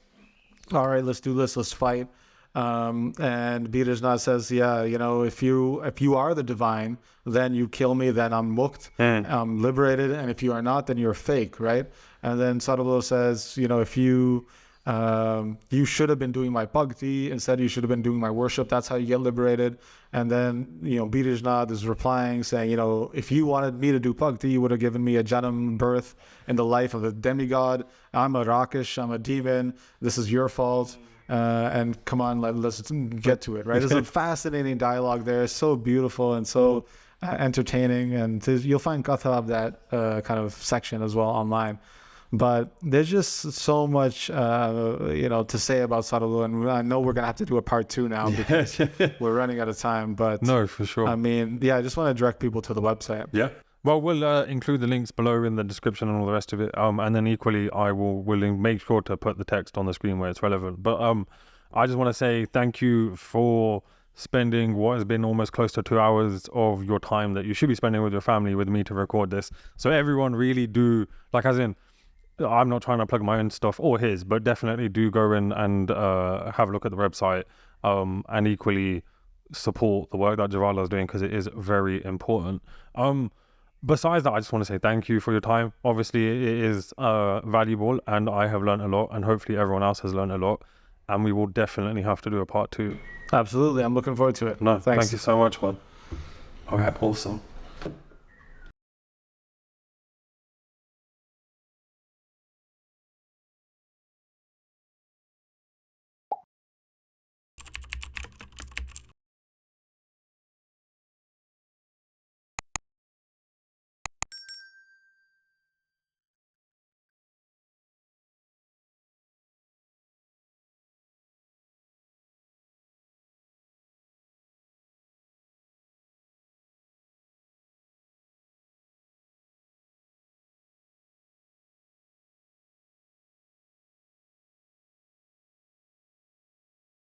all right, let's do this, let's fight. And Birijnath says, yeah, if you are the divine, then you kill me, then I'm mukt, I'm liberated. And if you are not, then you're fake, right? And then Sarbloh says, if you should have been doing my bhakti, instead you should have been doing my worship. That's how you get liberated. And then, Birijnath is replying saying, if you wanted me to do bhakti, you would have given me a janam, birth in the life of a demigod. I'm a Rakesh, I'm a demon. This is your fault. and come on, let's get to it, right? There's a fascinating dialogue there, so beautiful and so entertaining, and you'll find Katha of that kind of section as well online. But there's just so much, to say about Sarbloh, and I know we're going to have to do a part 2 now because we're running out of time. But no, for sure. I mean, I just want to direct people to the website. Yeah. Well, we'll include the links below in the description and all the rest of it. And then equally, I will make sure to put the text on the screen where it's relevant. But I just want to say thank you for spending what has been almost close to 2 hours of your time that you should be spending with your family with me to record this. So everyone really do, as in, I'm not trying to plug my own stuff or his, but definitely do go in and have a look at the website and equally support the work that Jvala is doing because it is very important. Besides that, I just want to say thank you for your time. Obviously, it is valuable and I have learned a lot, and hopefully everyone else has learned a lot, and we will definitely have to do a part 2. Absolutely. I'm looking forward to it. No, Thanks. thank you so much, man. All right, awesome.